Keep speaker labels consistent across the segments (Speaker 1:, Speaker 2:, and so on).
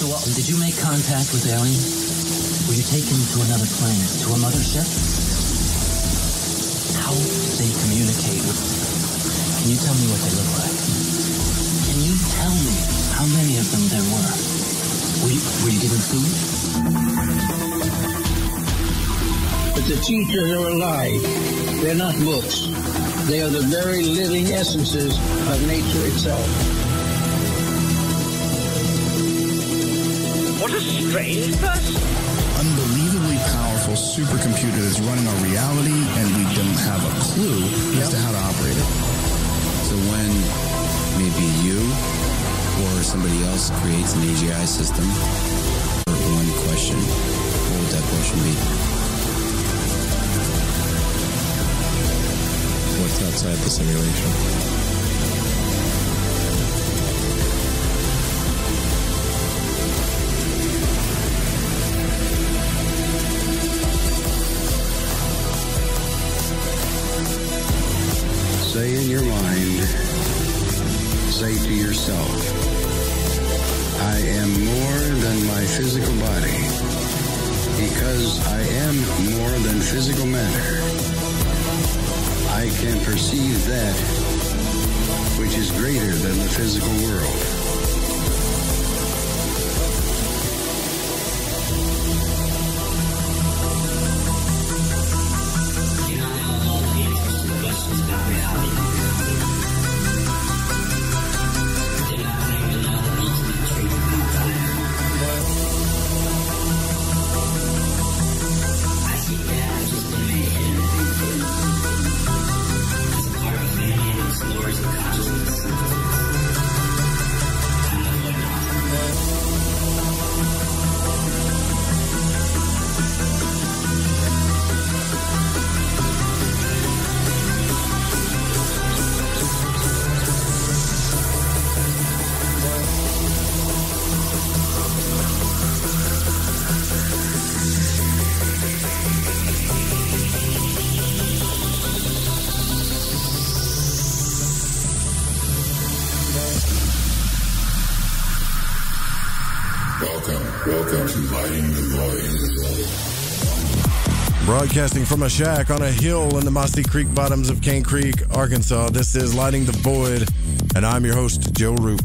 Speaker 1: So, did you make contact with aliens? Were you taken to another planet, to a mothership? How did they communicate with... Can you tell me what they look like? Can you tell me how many of them there were? Were you given food?
Speaker 2: But the teachers are alive. They're not books. They are the very living essences of nature itself.
Speaker 3: What a strange person.
Speaker 4: Unbelievably powerful supercomputer that's running our reality, and we don't have a clue as to how to operate it.
Speaker 5: So when maybe you or somebody else creates an AGI system, one question, what would that question be? What's outside the simulation?
Speaker 2: Say in your mind, say to yourself, I am more than my physical body, because I am more than physical matter. I can perceive that which is greater than the physical world.
Speaker 6: Welcome to Lighting the Void.
Speaker 7: Broadcasting from a shack on a hill in the Mossy Creek bottoms of Cane Creek, Arkansas. This is Lighting the Void, and I'm your host, Joe Roop.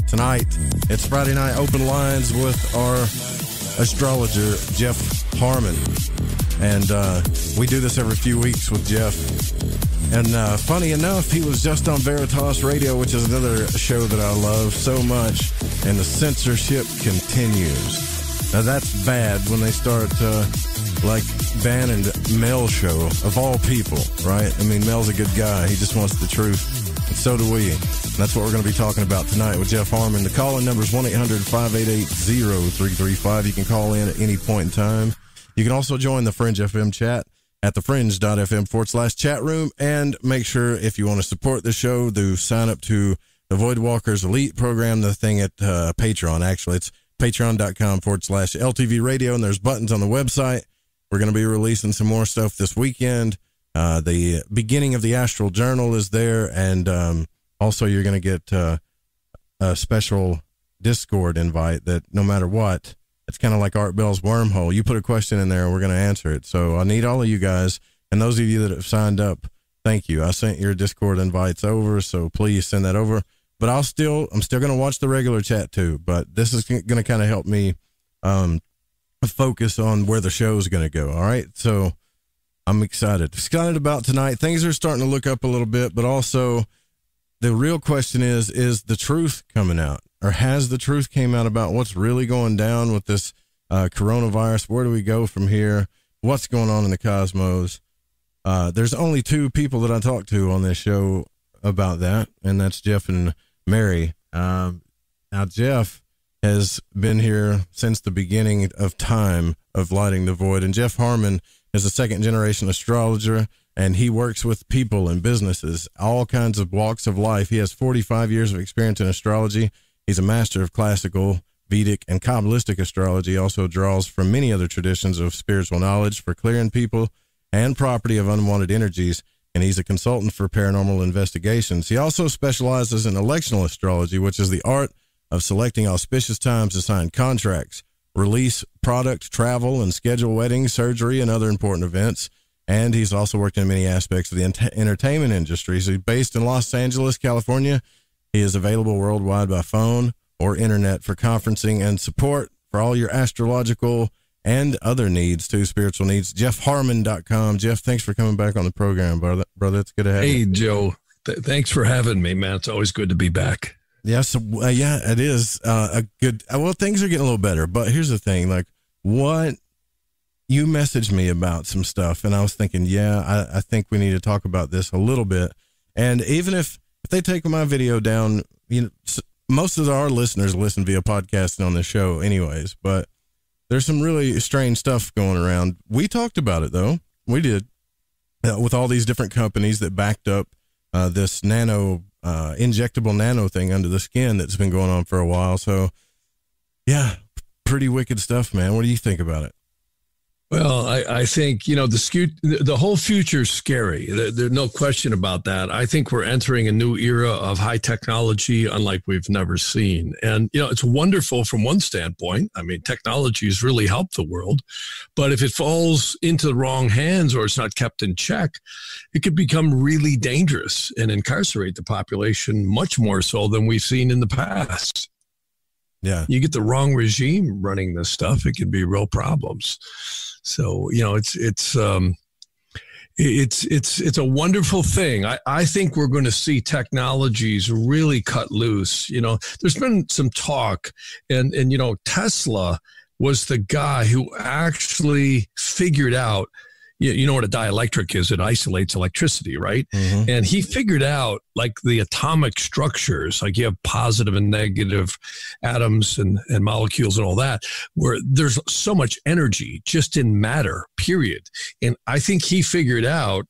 Speaker 7: Tonight, it's Friday night open lines with our astrologer, Jeff Harman. And we do this every few weeks with Jeff. And funny enough, he was just on Veritas Radio, which is another show that I love so much. And the censorship continues. Now that's bad when they start banning Mel show, of all people, right? I mean, Mel's a good guy. He just wants the truth. And so do we. And that's what we're going to be talking about tonight with Jeff Harman. The call-in number is 1-800-588-0335. You can call in at any point in time. You can also join the Fringe FM chat at thefringe.fm/chat room. And make sure, if you want to support the show, to sign up to the Voidwalkers Elite program, the thing at Patreon. Actually, it's patreon.com/LTV radio, and there's buttons on the website. We're going to be releasing some more stuff this weekend. The beginning of the Astral Journal is there, and also you're going to get a special Discord invite that no matter what, it's kind of like Art Bell's wormhole. You put a question in there, and we're going to answer it. So I need all of you guys, and those of you that have signed up, thank you. I sent your Discord invites over, so please send that over. But I'm still going to watch the regular chat too. But this is going to kind of help me focus on where the show is going to go. All right. So I'm excited about tonight. Things are starting to look up a little bit, but also the real question is the truth coming out, or has the truth came out about what's really going down with this coronavirus? Where do we go from here? What's going on in the cosmos? There's only two people that I talked to on this show about that, and that's Jeff and Mary. Now, Jeff has been here since the beginning of time of Lighting the Void, and Jeff Harman is a second-generation astrologer, and he works with people and businesses, all kinds of walks of life. He has 45 years of experience in astrology. He's a master of classical, Vedic, and Kabbalistic astrology. He also draws from many other traditions of spiritual knowledge for clearing people and property of unwanted energies, and he's a consultant for paranormal investigations. He also specializes in electional astrology, which is the art of selecting auspicious times to sign contracts, release product, travel, and schedule weddings, surgery, and other important events. And he's also worked in many aspects of the entertainment industry. So he's based in Los Angeles, California. He is available worldwide by phone or internet for conferencing and support for all your astrological and other needs too, spiritual needs. JeffHarman.com. Jeff, thanks for coming back on the program, brother. It's good to have you.
Speaker 8: Hey, Joe. Thanks for having me, man. It's always good to be back.
Speaker 7: Yes, yeah, it is a good. Well, things are getting a little better, but here's the thing: like, what you messaged me about some stuff, and I was thinking, yeah, I think we need to talk about this a little bit. And even if they take my video down, you know, most of our listeners listen via podcasting on the show, anyways. But there's some really strange stuff going around. We talked about it though. We did with all these different companies that backed up this injectable nano thing under the skin that's been going on for a while. So yeah, pretty wicked stuff, man. What do you think about it?
Speaker 8: Well, I think, you know, the whole future is scary. There's no question about that. I think we're entering a new era of high technology unlike we've never seen. And, you know, it's wonderful from one standpoint. I mean, technology has really helped the world. But if it falls into the wrong hands or it's not kept in check, it could become really dangerous and incarcerate the population much more so than we've seen in the past.
Speaker 7: Yeah.
Speaker 8: You get the wrong regime running this stuff, it can be real problems. So, you know, it's a wonderful thing. I think we're going to see technologies really cut loose. You know, there's been some talk and, you know, Tesla was the guy who actually figured out, you know what a dielectric is? It isolates electricity, right? Mm-hmm. And he figured out like the atomic structures, like you have positive and negative atoms and molecules and all that, where there's so much energy just in matter, period. And I think he figured out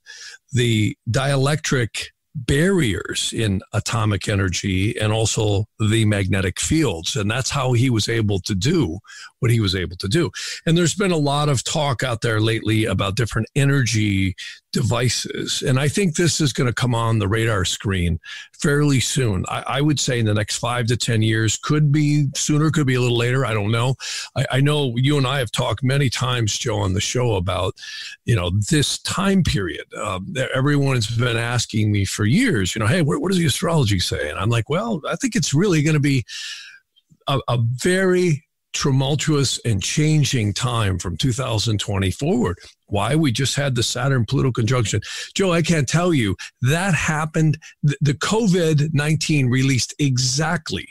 Speaker 8: the dielectric barriers in atomic energy and also the magnetic fields. And that's how he was able to do what he was able to do. And there's been a lot of talk out there lately about different energy devices. And I think this is going to come on the radar screen fairly soon. I would say in the next 5 to 10 years, could be sooner, could be a little later. I don't know. I know you and I have talked many times, Joe, on the show about, you know, this time period. Everyone's been asking me for years, you know, hey, what does the astrology say? And I'm like, well, I think it's really going to be a very tumultuous and changing time from 2020 forward. Why? We just had the Saturn-Pluto conjunction. Joe, I can't tell you, that happened. The COVID-19 released exactly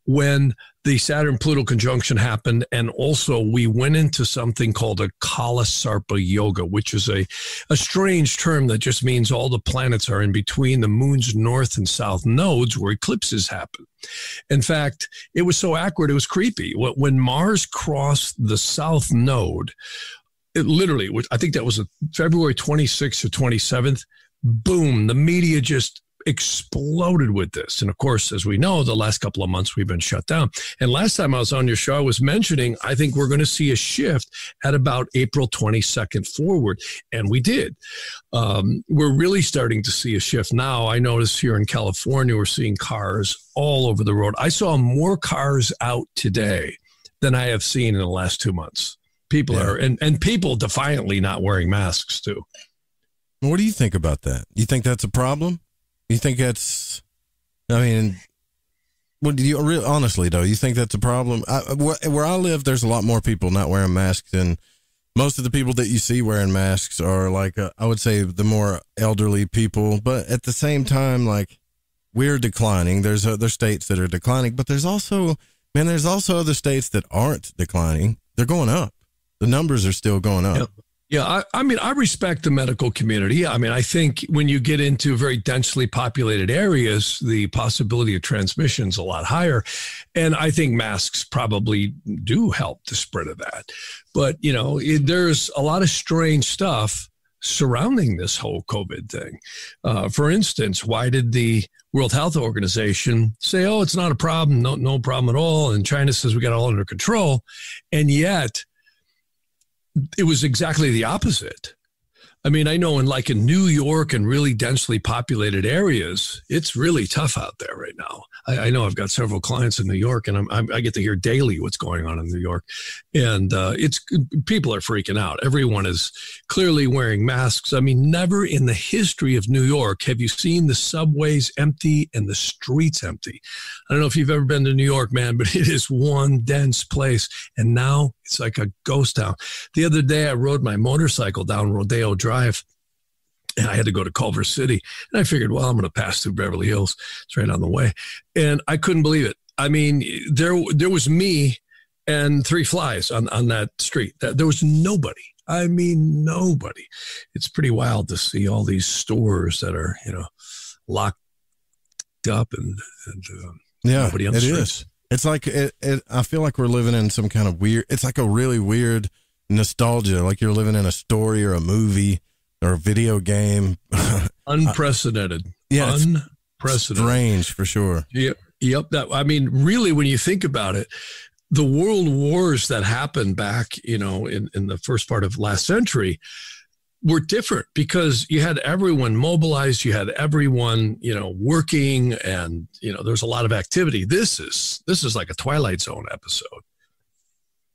Speaker 8: when the Saturn-Pluto conjunction happened. And also we went into something called a Kala Sarpa Yoga, which is a strange term that just means all the planets are in between the moon's north and south nodes where eclipses happen. In fact, it was so accurate, it was creepy. When Mars crossed the south node, it literally, I think that was February 26th or 27th, boom, the media just exploded with this. And of course, as we know, the last couple of months we've been shut down. And last time I was on your show, I was mentioning, I think we're going to see a shift at about April 22nd forward. And we did. We're really starting to see a shift now. I notice here in California, we're seeing cars all over the road. I saw more cars out today than I have seen in the last 2 months. People are, and people defiantly not wearing masks too.
Speaker 7: What do you think about that? You think that's a problem? You think that's, I mean, what do you honestly though? You think that's a problem? Where I live, there's a lot more people not wearing masks, and most of the people that you see wearing masks are like, I would say the more elderly people, but at the same time, like we're declining. There's other states that are declining, but there's also other states that aren't declining. They're going up. The numbers are still going up.
Speaker 8: Yep. Yeah, I mean, I respect the medical community. I mean, I think when you get into very densely populated areas, the possibility of transmission is a lot higher. And I think masks probably do help the spread of that. But, you know, there's a lot of strange stuff surrounding this whole COVID thing. For instance, why did the World Health Organization say, oh, it's not a problem, no problem at all. And China says we got it all under control. And yet, it was exactly the opposite. I mean, I know in New York and really densely populated areas, it's really tough out there right now. I know I've got several clients in New York, and I get to hear daily what's going on in New York, and people are freaking out. Everyone is clearly wearing masks. I mean, never in the history of New York have you seen the subways empty and the streets empty. I don't know if you've ever been to New York, man, but it is one dense place, and now it's like a ghost town. The other day, I rode my motorcycle down Rodeo Drive, and I had to go to Culver City. And I figured, well, I'm going to pass through Beverly Hills. It's right on the way. And I couldn't believe it. I mean, there was me and 3 flies on that street. There was nobody. I mean, nobody. It's pretty wild to see all these stores that are, locked up and nobody on the streets.
Speaker 7: Is. It's like, I feel like we're living in some kind of weird, it's like a really weird nostalgia, like you're living in a story or a movie or a video game.
Speaker 8: Unprecedented.
Speaker 7: Yeah.
Speaker 8: Unprecedented.
Speaker 7: Strange for sure.
Speaker 8: Yep. I mean, really, when you think about it, the world wars that happened back, in the first part of last century were different because you had everyone mobilized, you had everyone, working, and, there's a lot of activity. This is like a Twilight Zone episode.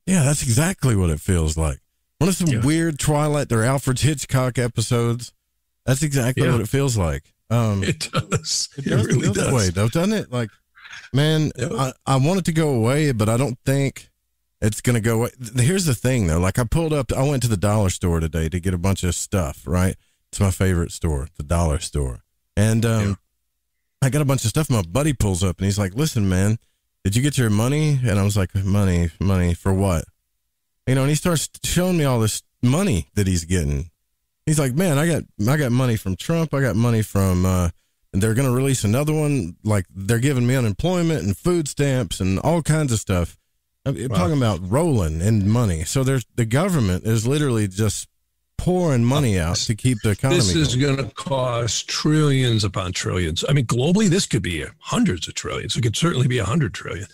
Speaker 7: Yeah, that's exactly what it feels like. One of some weird Twilight or Alfred Hitchcock episodes. That's exactly what it feels like.
Speaker 8: It does.
Speaker 7: It really does. That way, though, doesn't it? Like, man, I want it to go away, but I don't think it's going to go away. Here's the thing, though. Like, I went to the dollar store today to get a bunch of stuff, right? It's my favorite store, the dollar store. And I got a bunch of stuff. My buddy pulls up, and he's like, listen, man, did you get your money? And I was like, money for what? And he starts showing me all this money that he's getting. He's like, man, I got money from Trump. I got money from, and they're going to release another one. Like, they're giving me unemployment and food stamps and all kinds of stuff. I'm talking about rolling in money. So the government is literally just pouring money out to keep the economy
Speaker 8: going. This is going to cost trillions upon trillions. I mean, globally, this could be hundreds of trillions. It could certainly be 100 trillion.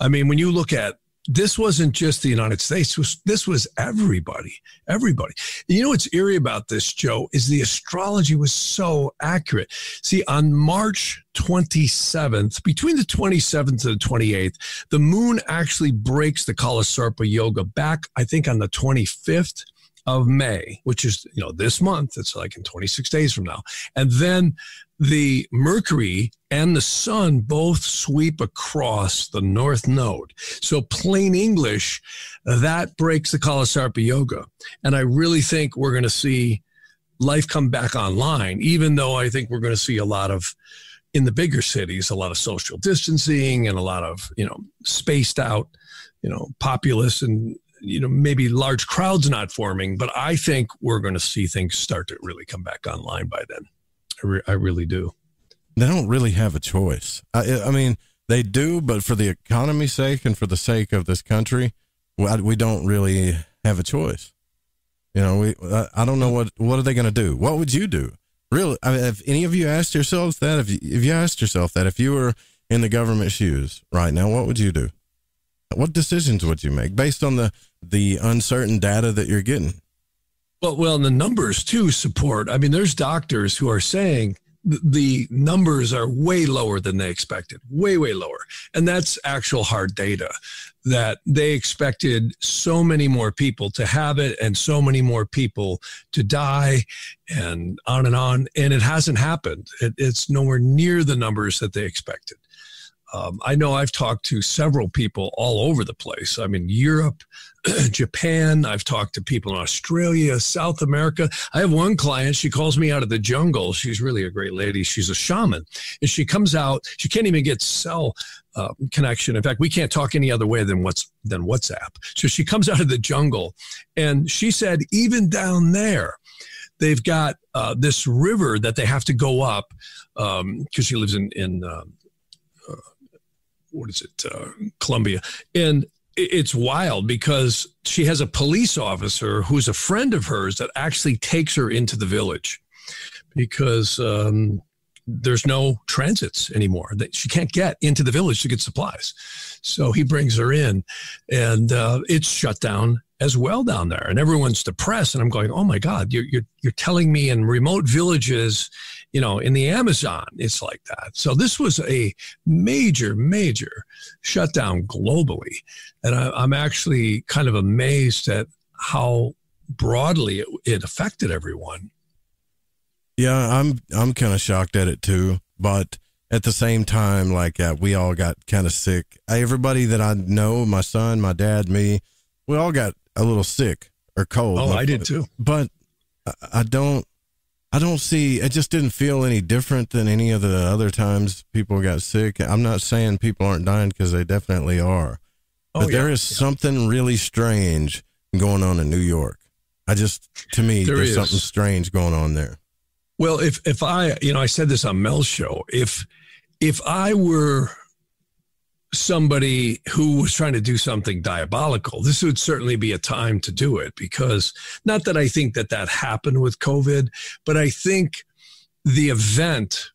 Speaker 8: I mean, when you look at, this wasn't just the United States. This was everybody. Everybody. You know what's eerie about this, Joe, is the astrology was so accurate. See, on March 27th, between the 27th and the 28th, the moon actually breaks the Kalasarpa Yoga back, I think, on the 25th of May, which is, this month. It's like in 26 days from now. And then the Mercury and the Sun both sweep across the North Node. So plain English, that breaks the Kalasarpa Yoga. And I really think we're going to see life come back online, even though I think we're going to see a lot of, in the bigger cities, a lot of social distancing and a lot of, spaced out, populace and, maybe large crowds not forming. But I think we're going to see things start to really come back online by then. I really do.
Speaker 7: They don't really have a choice. I mean, they do, but for the economy's sake and for the sake of this country, we don't really have a choice. I don't know what are they going to do? What would you do? Really? I mean, have any of you asked yourselves that? If you asked yourself that, if you were in the government shoes right now, what would you do? What decisions would you make based on the uncertain data that you're getting?
Speaker 8: Well, and the numbers too support. I mean, there's doctors who are saying the numbers are way lower than they expected, way, way lower. And that's actual hard data, that they expected so many more people to have it and so many more people to die and on. And it hasn't happened. It's nowhere near the numbers that they expected. I know I've talked to several people all over the place. I mean, Europe, Japan. I've talked to people in Australia, South America. I have one client. She calls me out of the jungle. She's really a great lady. She's a shaman. And she comes out. She can't even get cell connection. In fact, we can't talk any other way than WhatsApp. So she comes out of the jungle. And she said, even down there, they've got this river that they have to go up because she lives in Colombia. And it's wild because she has a police officer who's a friend of hers that actually takes her into the village because there's no transits anymore. She can't get into the village to get supplies. So he brings her in and it's shut down as well down there, and everyone's depressed. And I'm going, oh my God, you're telling me in remote villages, in the Amazon, it's like that. So this was a major, major shutdown globally. And I'm actually kind of amazed at how broadly it affected everyone.
Speaker 7: Yeah, I'm kind of shocked at it too, but at the same time, like we all got kind of sick. Everybody that I know, my son, my dad, me, we all got a little sick or cold.
Speaker 8: Oh, I did too.
Speaker 7: But I don't see, it just didn't feel any different than any of the other times people got sick. I'm not saying people aren't dying, because they definitely are. But there is something really strange going on in New York. To me, there's something strange going on there.
Speaker 8: Well, if I, I said this on Mel's show, if I were somebody who was trying to do something diabolical, this would certainly be a time to do it, because not that I think that happened with COVID, but I think the event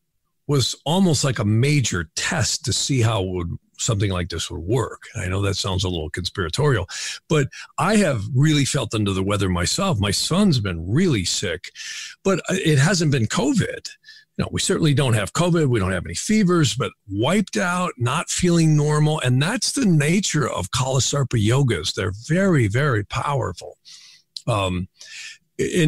Speaker 8: was almost like a major test to see how something like this would work. I know that sounds a little conspiratorial, but I have really felt under the weather myself. My son's been really sick, but it hasn't been COVID. We certainly don't have COVID. We don't have any fevers, but wiped out, not feeling normal. And that's the nature of Kalasarpa yogas. They're very, very powerful. In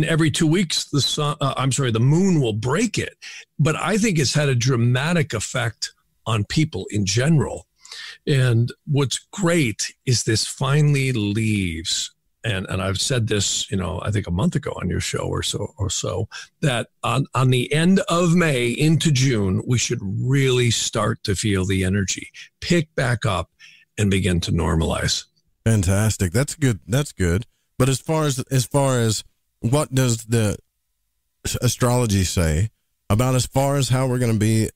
Speaker 8: every 2 weeks, the moon will break it. But I think it's had a dramatic effect on people in general. And what's great is this finally leaves. And I've said this, I think a month ago on your show or so, that on the end of May into June, we should really start to feel the energy pick back up and begin to normalize.
Speaker 7: Fantastic. That's good. That's good. But as far as what does the astrology say about as far as how we're going to be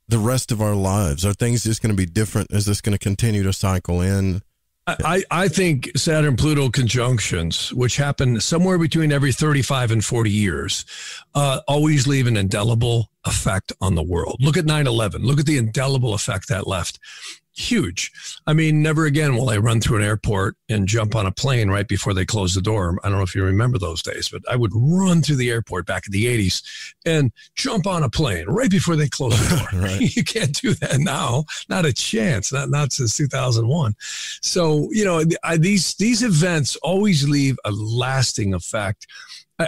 Speaker 7: the rest of our lives? Are things just going to be different? Is this going to continue to cycle in?
Speaker 8: I think Saturn-Pluto conjunctions, which happen somewhere between every 35 and 40 years, always leave an indelible effect on the world. Look at 9/11. Look at the indelible effect that left. Huge. I mean, never again will I run through an airport and jump on a plane right before they close the door. I don't know if you remember those days, but I would run through the airport back in the 80s and jump on a plane right before they close the door. Right. You can't do that now. Not a chance. Not since 2001. So, these events always leave a lasting effect.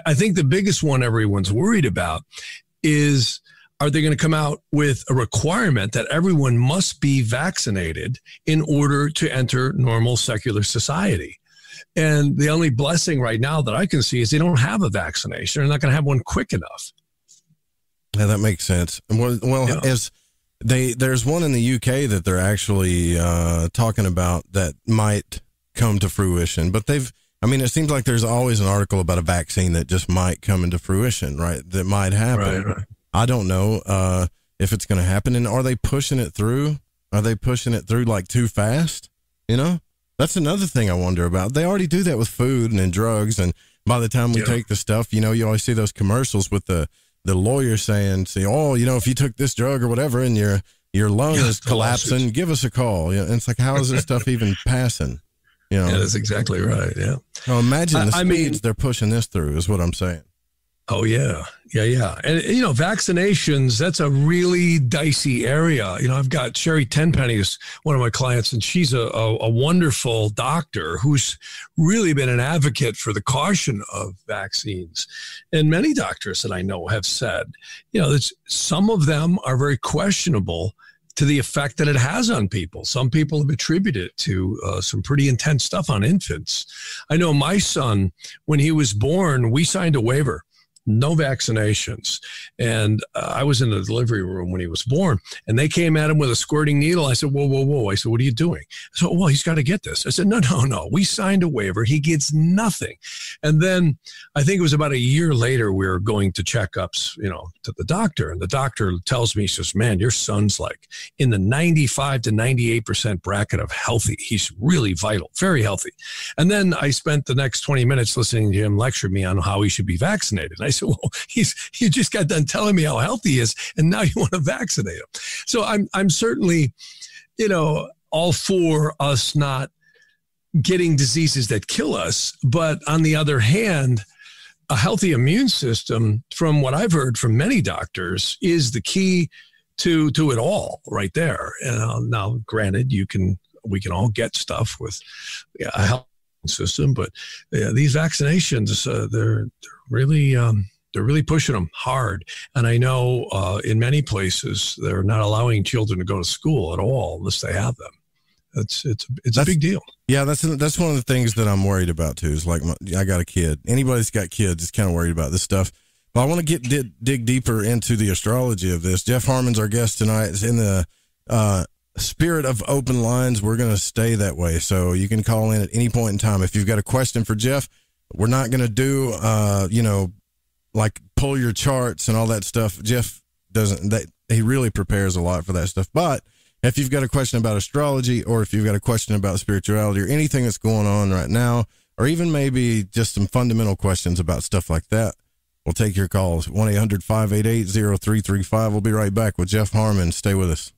Speaker 8: I think the biggest one everyone's worried about is, are they going to come out with a requirement that everyone must be vaccinated in order to enter normal secular society? And the only blessing right now that I can see is they don't have a vaccination. They're not going to have one quick enough.
Speaker 7: Yeah, that makes sense. Well, there's one in the UK that they're actually talking about that might come to fruition. But it seems like there's always an article about a vaccine that just might come into fruition, right? That might happen.
Speaker 8: Right.
Speaker 7: I don't know if it's going to happen. And are they pushing it through? Are they pushing it through like too fast? That's another thing I wonder about. They already do that with food and drugs. And by the time we take the stuff, you always see those commercials with the lawyer saying, if you took this drug or whatever and your lung is collapsing, give us a call. And it's like, how is this stuff even passing?
Speaker 8: Yeah, that's exactly right. Yeah.
Speaker 7: Well, imagine the speeds they're pushing this through is what I'm saying.
Speaker 8: Oh, yeah. And, vaccinations, that's a really dicey area. I've got Sherry Tenpenny is one of my clients, and she's a wonderful doctor who's really been an advocate for the caution of vaccines. And many doctors that I know have said, some of them are very questionable to the effect that it has on people. Some people have attributed it to some pretty intense stuff on infants. I know my son, when he was born, we signed a waiver. No vaccinations. And I was in the delivery room when he was born, and they came at him with a squirting needle. I said, whoa. I said, what are you doing? I said, well, he's got to get this. I said, no. We signed a waiver. He gets nothing. And then I think it was about a year later, we were going to checkups, to the doctor. And the doctor tells me, he says, man, your son's like in the 95 to 98% bracket of healthy. He's really vital, very healthy. And then I spent the next 20 minutes listening to him lecture me on how he should be vaccinated. And I said, well, you just got done telling me how healthy he is, and now you want to vaccinate him. So I'm certainly, all for us not getting diseases that kill us. But on the other hand, a healthy immune system, from what I've heard from many doctors, is the key to it all right there. Now, granted, we can all get stuff with a health system, but these vaccinations, they're really pushing them hard. And I know in many places they're not allowing children to go to school at all unless they have them. It's a big deal.
Speaker 7: Yeah, that's one of the things that I'm worried about too. Is like I got a kid. Anybody that's got kids is kind of worried about this stuff. But I want to dig deeper into the astrology of this. Jeff Harman's our guest tonight. It's in the spirit of open lines. We're going to stay that way, so you can call in at any point in time if you've got a question for Jeff. We're not going to do like pull your charts and all that stuff. Jeff doesn't. He really prepares a lot for that stuff. But if you've got a question about astrology, or if you've got a question about spirituality, or anything that's going on right now, or even maybe just some fundamental questions about stuff like that, we'll take your calls. 1-800-588-0335. We'll be right back with Jeff Harman. Stay with us.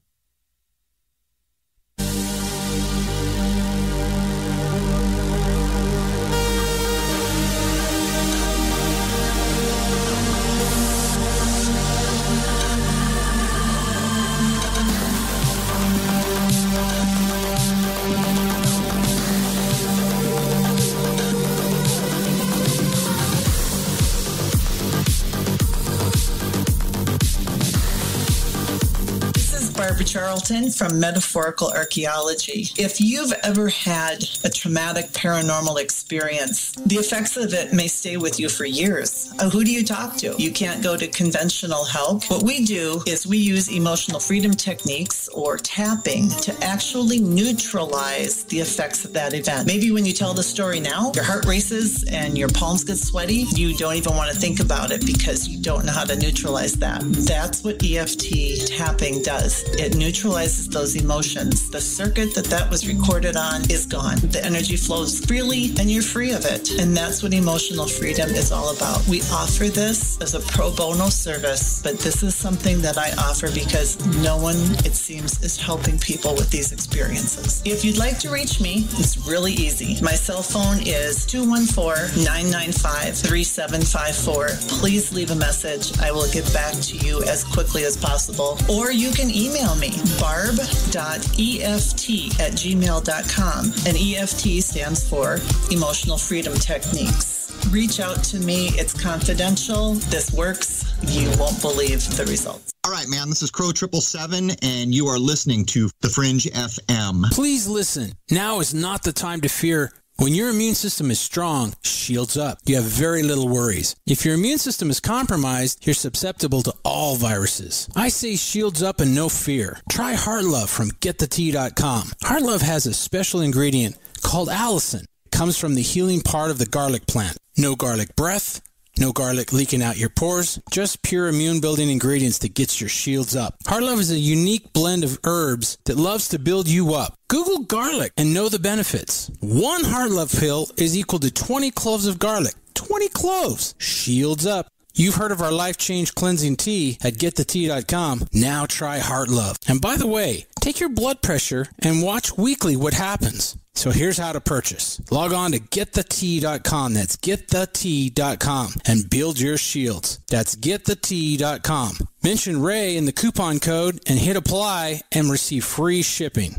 Speaker 9: Charlton from Metaphorical Archaeology. If you've ever had a traumatic paranormal experience, the effects of it may stay with you for years. Who do you talk to? You can't go to conventional help. What we do is we use emotional freedom techniques or tapping to actually neutralize the effects of that event. Maybe when you tell the story now, your heart races and your palms get sweaty. You don't even want to think about it because you don't know how to neutralize that. That's what EFT tapping does. It neutralizes those emotions. The circuit that was recorded on is gone. The energy flows freely and you're free of it. And that's what emotional freedom is all about. We offer this as a pro bono service, but this is something that I offer because no one, it seems, is helping people with these experiences. If you'd like to reach me, it's really easy. My cell phone is 214-995-3754. Please leave a message. I will get back to you as quickly as possible. Or you can email me, barb.eft@gmail.com. And EFT stands for Emotional Freedom Techniques. Reach out to me. It's confidential. This works. You won't believe the results.
Speaker 10: All right, man, this is Crow 777, and you are listening to The Fringe FM.
Speaker 11: Please listen. Now is not the time to fear. When your immune system is strong, shields up. You have very little worries. If your immune system is compromised, you're susceptible to all viruses. I say shields up and no fear. Try Heart Love from GetTheTea.com. Heart Love has a special ingredient called allicin. It comes from the healing part of the garlic plant. No garlic breath, no garlic leaking out your pores, just pure immune-building ingredients that gets your shields up. Heart Love is a unique blend of herbs that loves to build you up. Google garlic and know the benefits. One Heart Love pill is equal to 20 cloves of garlic. 20 cloves. Shields up. You've heard of our Life Change Cleansing Tea at GetTheTea.com. Now try Heart Love. And by the way, take your blood pressure and watch weekly what happens. So here's how to purchase. Log on to GetTheTea.com. That's GetTheTea.com and build your shields. That's GetTheTea.com. Mention Ray in the coupon code and hit apply and receive free shipping.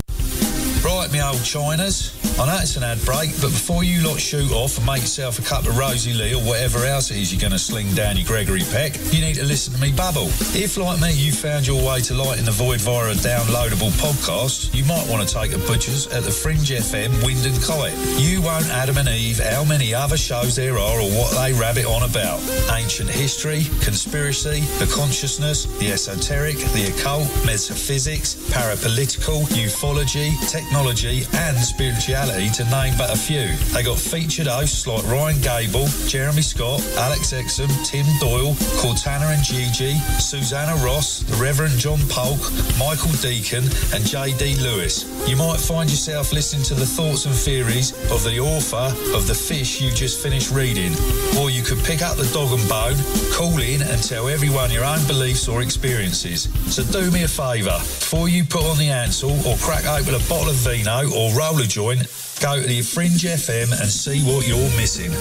Speaker 12: Right, me old Chiners. I know it's an ad break, but before you lot shoot off and make yourself a cup of Rosie Lee or whatever else it is you're going to sling down your Gregory Peck, you need to listen to me babble. If, like me, you found your way to Light in the Void via a downloadable podcast, you might want to take a butcher's at the Fringe FM Wind and Kite. You won't Adam and Eve how many other shows there are or what they rabbit on about. Ancient history, conspiracy, the consciousness, the esoteric, the occult, metaphysics, parapolitical, ufology, technology and spirituality, to name but a few. They got featured hosts like Ryan Gable, Jeremy Scott, Alex Exum, Tim Doyle, Cortana and Gigi, Susanna Ross, the Reverend John Polk, Michael Deacon and J.D. Lewis. You might find yourself listening to the thoughts and theories of the author of The Fish you just finished reading. Or you could pick up the dog and bone, call in and tell everyone your own beliefs or experiences. So do me a favour, before you put on the Ansel or crack open a bottle of vino or roll a joint, Go to the Fringe FM and see what you're missing.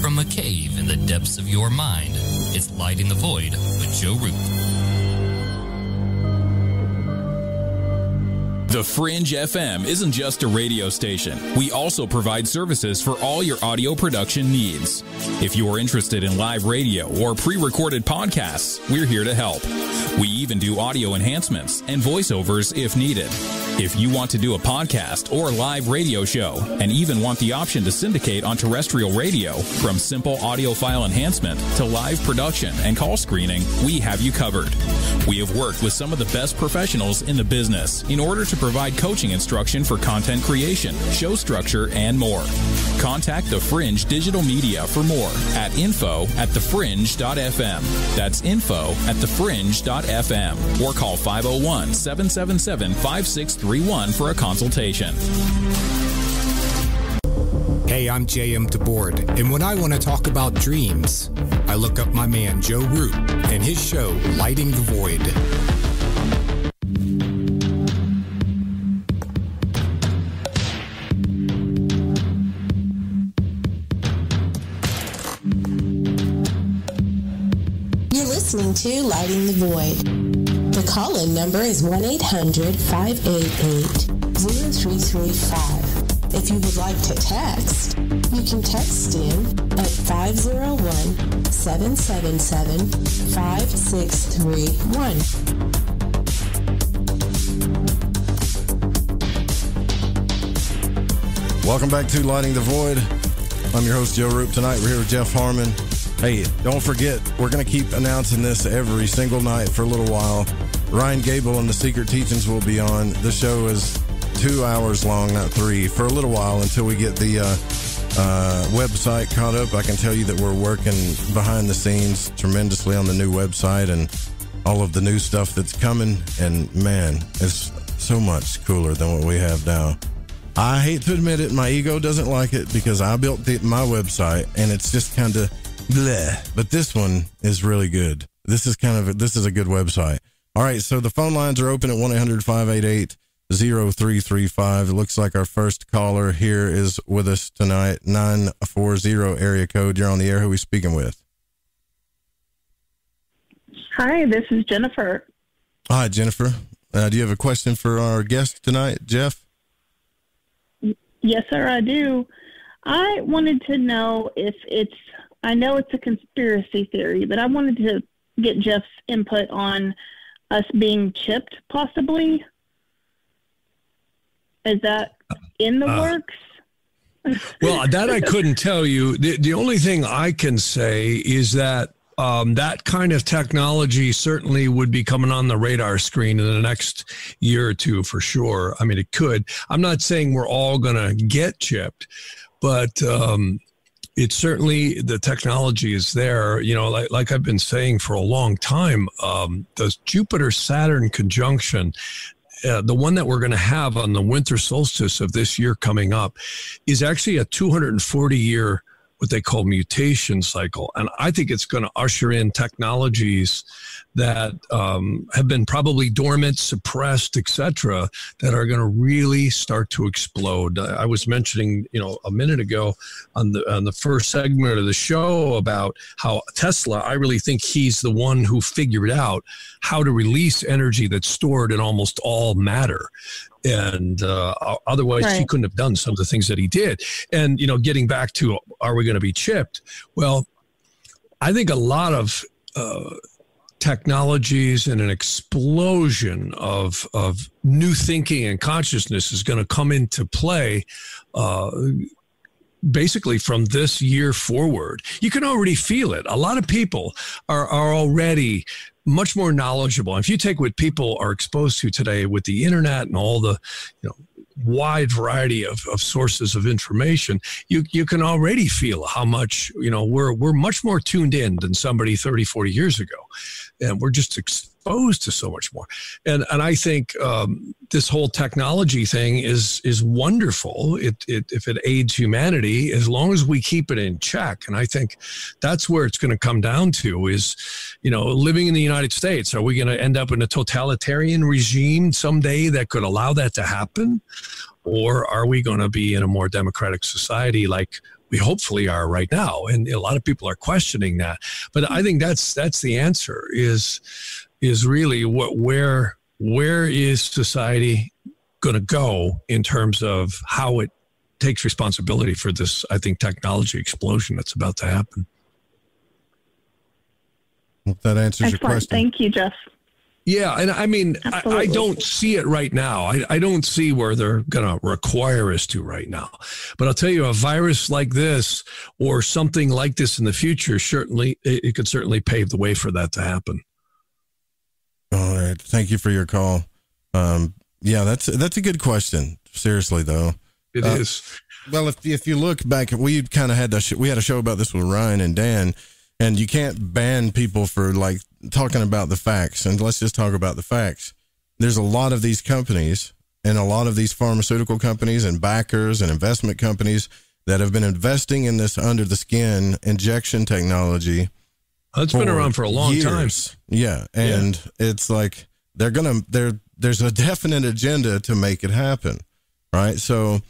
Speaker 13: From a cave in the depths of your mind, it's Lighting the Void with Joe Root.
Speaker 14: The Fringe FM isn't just a radio station. We also provide services for all your audio production needs. If you are interested in live radio or pre-recorded podcasts, we're here to help. We even do audio enhancements and voiceovers if needed. If you want to do a podcast or live radio show and even want the option to syndicate on terrestrial radio, from simple audio file enhancement to live production and call screening, we have you covered. We have worked with some of the best professionals in the business in order to provide coaching instruction for content creation, show structure, and more. Contact The Fringe Digital Media for more at info@thefringe.fm. That's info@thefringe.fm, or call 501-777-5631 for a consultation.
Speaker 15: Hey, I'm J.M. DeBoard, and when I want to talk about dreams, I look up my man Joe Root and his show, Lighting the Void.
Speaker 16: You're listening to Lighting the Void. The call-in number is 1-800-588-0335. If you would like to text, you can text in at 501-777-5631.
Speaker 7: Welcome back to Lighting the Void. I'm your host, Joe Root. Tonight we're here with Jeff Harman. Hey, don't forget, we're going to keep announcing this every single night for a little while. Ryan Gable and the Secret Teachings will be on. The show is 2 hours long, not 3, for a little while until we get the website caught up. I can tell you that we're working behind the scenes tremendously on the new website and all of the new stuff that's coming. And man, it's so much cooler than what we have now. I hate to admit it, my ego doesn't like it because I built my website and it's just kind of bleh. But this one is really good. This is a good website. All right, so the phone lines are open at 1-800-588-0335. It looks like our first caller here is with us tonight, 940 area code. You're on the air. Who are we speaking with?
Speaker 17: Hi, this is Jennifer.
Speaker 7: Hi, Jennifer. Do you have a question for our guest tonight, Jeff?
Speaker 17: Yes, sir, I do. I wanted to know if I know it's a conspiracy theory, but I wanted to get Jeff's input on us being chipped, possibly. Is that in the works?
Speaker 8: Well, that I couldn't tell you. The only thing I can say is that that kind of technology certainly would be coming on the radar screen in the next year or two for sure. I mean, it could. I'm not saying we're all going to get chipped, but it's certainly, the technology is there. You know, like I've been saying for a long time, the Jupiter-Saturn conjunction, the one that we're going to have on the winter solstice of this year coming up, is actually a 240-year, what they call mutation cycle. And I think it's going to usher in technologies that have been probably dormant, suppressed, etc., that are going to really start to explode. I was mentioning, a minute ago on the first segment of the show about how Tesla, I really think he's the one who figured out how to release energy that's stored in almost all matter. And otherwise, right, he couldn't have done some of the things that he did. And, getting back to, are we going to be chipped? Well, I think a lot of technologies and an explosion of new thinking and consciousness is going to come into play basically from this year forward. You can already feel it. A lot of people are already much more knowledgeable. If you take what people are exposed to today with the internet and all the, wide variety of sources of information, you can already feel how much, we're much more tuned in than somebody 30, 40 years ago. And we're just exposed to so much more. And I think this whole technology thing is wonderful. If it aids humanity, as long as we keep it in check. And I think that's where it's going to come down to is, living in the United States. Are we going to end up in a totalitarian regime someday that could allow that to happen? Or are we going to be in a more democratic society like we hopefully are right now? And a lot of people are questioning that. But I think that's the answer is really where is society going to go in terms of how it takes responsibility for this, I think, technology explosion that's about to happen.
Speaker 7: Hope that answers your question.
Speaker 17: Thank you, Jeff.
Speaker 8: Yeah, and I mean, I don't see it right now. I don't see where they're going to require us to right now. But I'll tell you, a virus like this or something like this in the future, certainly, it could certainly pave the way for that to happen.
Speaker 7: All right. Thank you for your call. Yeah, that's a good question. Seriously, though.
Speaker 8: It is.
Speaker 7: Well, if you look back, we kind of had we had a show about this with Ryan and Dan, and you can't ban people for like talking about the facts. And let's just talk about the facts. There's a lot of these companies and a lot of these pharmaceutical companies and backers and investment companies that have been investing in this under the skin injection technology.
Speaker 8: It's been around for a long time.
Speaker 7: Yeah. And it's like, there's a definite agenda to make it happen. Right. So,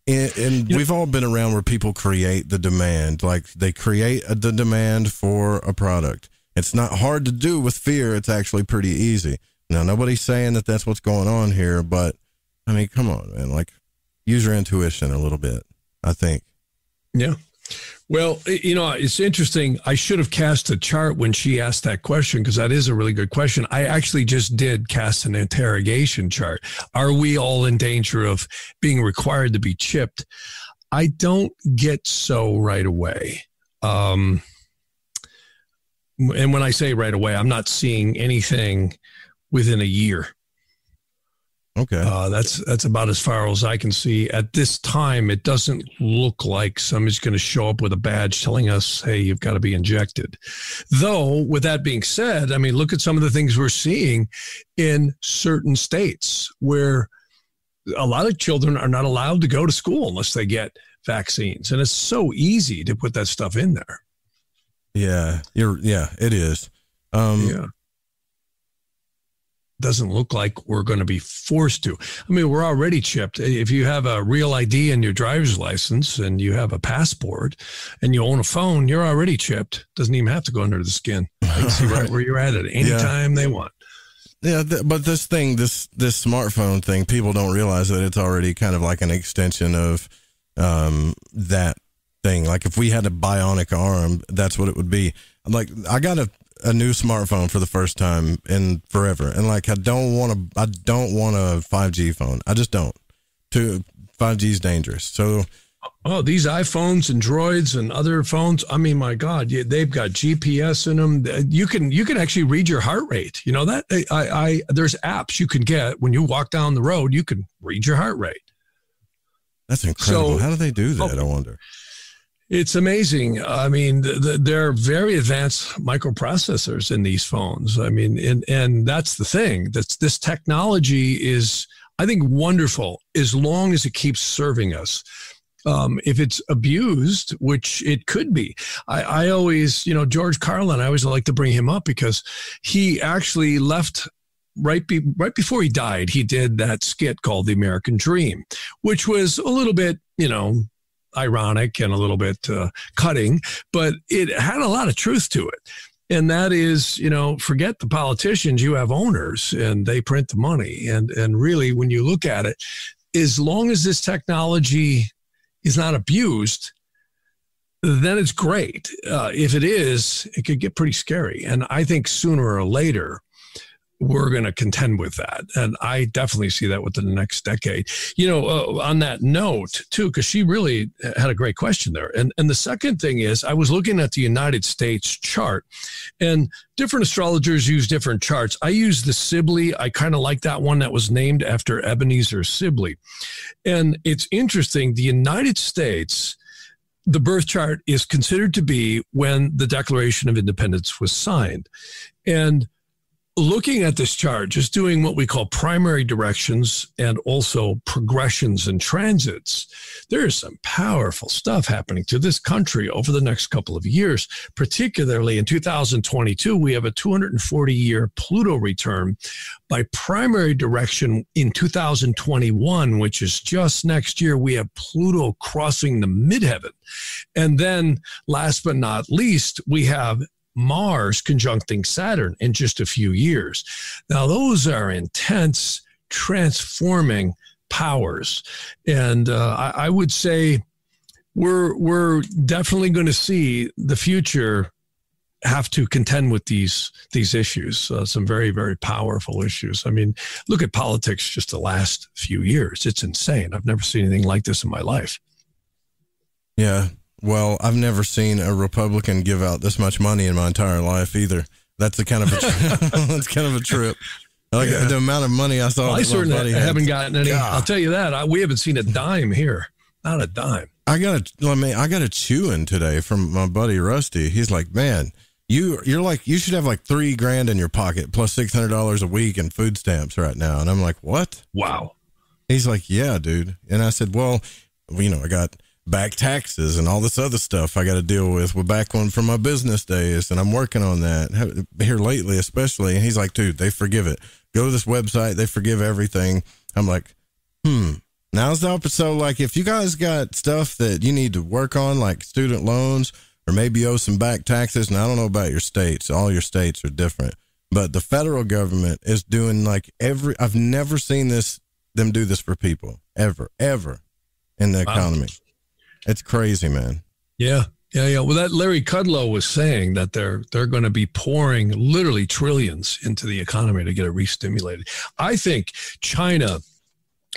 Speaker 7: and we've all been around where people create the demand, like they create the demand for a product. It's not hard to do with fear. It's actually pretty easy. Now, nobody's saying that that's what's going on here, but I mean, come on, man, like use your intuition a little bit, I think.
Speaker 8: Yeah. Well, it's interesting. I should have cast a chart when she asked that question because that is a really good question. I actually just did cast an interrogation chart. Are we all in danger of being required to be chipped? I don't get so right away. And when I say right away, I'm not seeing anything within a year.
Speaker 7: Okay.
Speaker 8: That's about as far as I can see. At this time, it doesn't look like somebody's going to show up with a badge telling us, hey, you've got to be injected. Though, with that being said, I mean, look at some of the things we're seeing in certain states where a lot of children are not allowed to go to school unless they get vaccines. And it's so easy to put that stuff in there.
Speaker 7: Yeah, it is.
Speaker 8: Yeah. Doesn't look like we're going to be forced to. I mean, we're already chipped. If you have a real ID in your driver's license and you have a passport and you own a phone, you're already chipped. Doesn't even have to go under the skin. They can see right where you're at any time they want.
Speaker 7: Yeah, but this smartphone thing, people don't realize that it's already kind of like an extension of that thing. Like if we had a bionic arm, that's what it would be. Like I got a new smartphone for the first time in forever, and like I don't want a 5G phone. I just don't. 5G is dangerous. So
Speaker 8: these iPhones and Droids and other phones, I mean, my God, they've got GPS in them. You can actually read your heart rate. You know that? There's apps you can get when you walk down the road. You can read your heart rate.
Speaker 7: That's incredible. How do they do that? I wonder.
Speaker 8: It's amazing. I mean, there are very advanced microprocessors in these phones. I mean, and that's the thing. This technology is, I think, wonderful as long as it keeps serving us. If it's abused, which it could be. I always, George Carlin, I always like to bring him up because he actually left right before he died. He did that skit called The American Dream, which was a little bit, ironic and a little bit cutting, but it had a lot of truth to it. And that is, forget the politicians, you have owners and they print the money. And really, when you look at it, as long as this technology is not abused, then it's great. If it is, it could get pretty scary. And I think sooner or later, we're going to contend with that. And I definitely see that within the next decade. On that note, too, because she really had a great question there. And the second thing is, I was looking at the United States chart, and different astrologers use different charts. I use the Sibley. I kind of like that one that was named after Ebenezer Sibley. And it's interesting, the United States, the birth chart is considered to be when the Declaration of Independence was signed. And looking at this chart, just doing what we call primary directions and also progressions and transits, there is some powerful stuff happening to this country over the next couple of years. Particularly in 2022, we have a 240-year Pluto return. By primary direction in 2021, which is just next year, we have Pluto crossing the midheaven. And then last but not least, we have Mars conjuncting Saturn in just a few years. Now, those are intense, transforming powers. And I would say we're definitely going to see the future have to contend with these issues, some very, very powerful issues. I mean, look at politics just the last few years. It's insane. I've never seen anything like this in my life.
Speaker 7: Yeah. Well, I've never seen a Republican give out this much money in my entire life either. That's a kind of that's kind of a trip. Like the amount of money I saw.
Speaker 8: Well, I certainly haven't gotten any. God. I'll tell you that we haven't seen a dime here. Not a dime. I got a chewing today from my buddy Rusty. He's like, man, you're like, you should have like $3,000 in your pocket plus $600 a week in food stamps right now. And I'm like, what? Wow. He's like, yeah, dude. And I said, well, I got back taxes and all this other stuff I got to deal with. We're back on from my business days, and I'm working on that here lately, especially. And he's like, dude, they forgive it. Go to this website. They forgive everything. I'm like, now's the opposite. So like, if you guys got stuff that you need to work on, like student loans, or maybe owe some back taxes. And I don't know about your states. All your states are different, but the federal government is doing like I've never seen them do this for people ever in the economy. It's crazy, man. Yeah. Well, that Larry Kudlow was saying that they're going to be pouring literally trillions into the economy to get it re-stimulated. I think China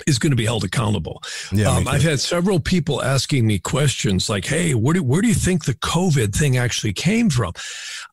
Speaker 8: is going to be held accountable. Yeah, I've had several people asking me questions like, hey, where do you think the COVID thing actually came from?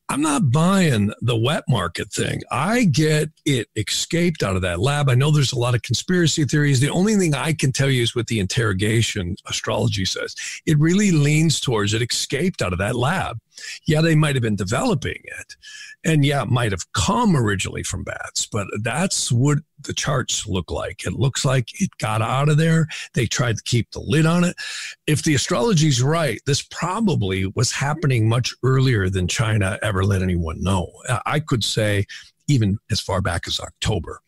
Speaker 8: I'm not buying the wet market thing. I get it escaped out of that lab. I know there's a lot of conspiracy theories. The only thing I can tell you is what the interrogation astrology says. It really leans towards it escaped out of that lab. Yeah, they might have been developing it. And yeah, it might have come originally from bats, but that's what the charts look like. It looks like it got out of there. They tried to keep the lid on it. If the astrology is right, this probably was happening much earlier than China ever let anyone know. I could say even as far back as October.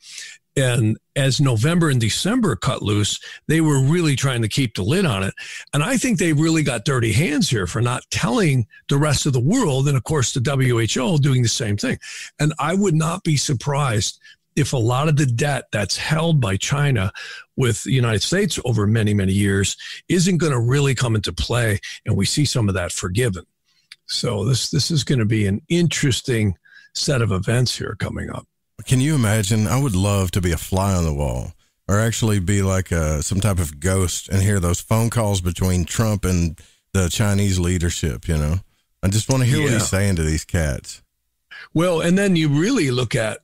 Speaker 8: And as November and December cut loose, they were really trying to keep the lid on it. And I think they really got dirty hands here for not telling the rest of the world. And of course, the WHO doing the same thing. And I would not be surprised if a lot of the debt that's held by China with the United States over many, many years isn't going to really come into play. And we see some of that forgiven. So this is going to be an interesting set of events here coming up. Can you imagine? I would love to be a fly on the wall or actually be like some type of ghost and hear those phone calls between Trump and the Chinese leadership, I just want to hear what he's saying to these cats. Well, and then you really look at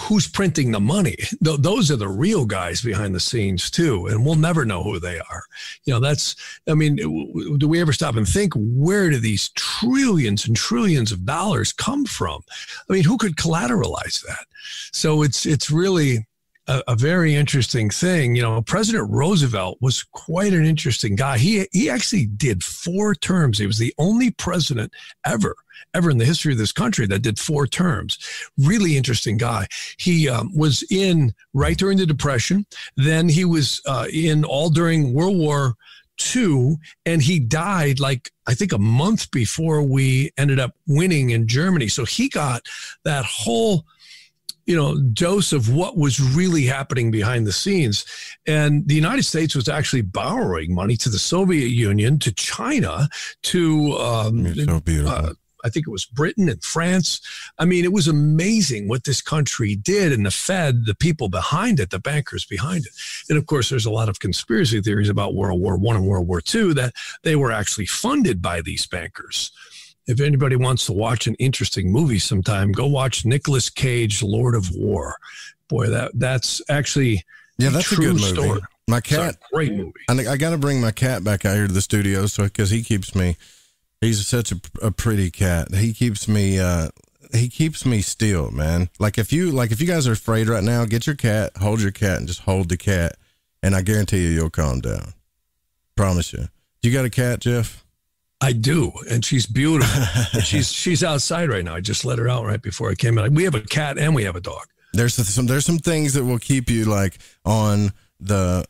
Speaker 8: who's printing the money. Those are the real guys behind the scenes too. And we'll never know who they are. Do we ever stop and think, where do these trillions and trillions of dollars come from? I mean, who could collateralize that? So it's really a very interesting thing. President Roosevelt was quite an interesting guy. He actually did 4 terms. He was the only president ever in the history of this country that did 4 terms. Really interesting guy. He was in right during the Depression. Then he was in all during World War II, and he died I think a month before we ended up winning in Germany. So he got that whole dose of what was really happening behind the scenes. And the United States was actually borrowing money to the Soviet Union, to China, to so beautiful. I think it was Britain and France. I mean, it was amazing what this country did, and the Fed, the people behind it, the bankers behind it. And of course, there's a lot of conspiracy theories about World War I and World War II that they were actually funded by these bankers. If anybody wants to watch an interesting movie sometime, go watch Nicolas Cage, Lord of War. Boy, that's actually that's a good movie. Story. My cat, great movie. I got to bring my cat back out here to the studio because he keeps me. He's such a pretty cat. He keeps me.
Speaker 7: he keeps me still, man. Like if you guys are afraid right now, get your cat, hold your cat, and just hold the cat, and I guarantee you'll calm down. Promise you. You got a cat, Jeff?
Speaker 8: I do, and she's beautiful. And she's outside right now. I just let her out right before I came in. We have a cat and we have a dog.
Speaker 7: There's some things that will keep you like on the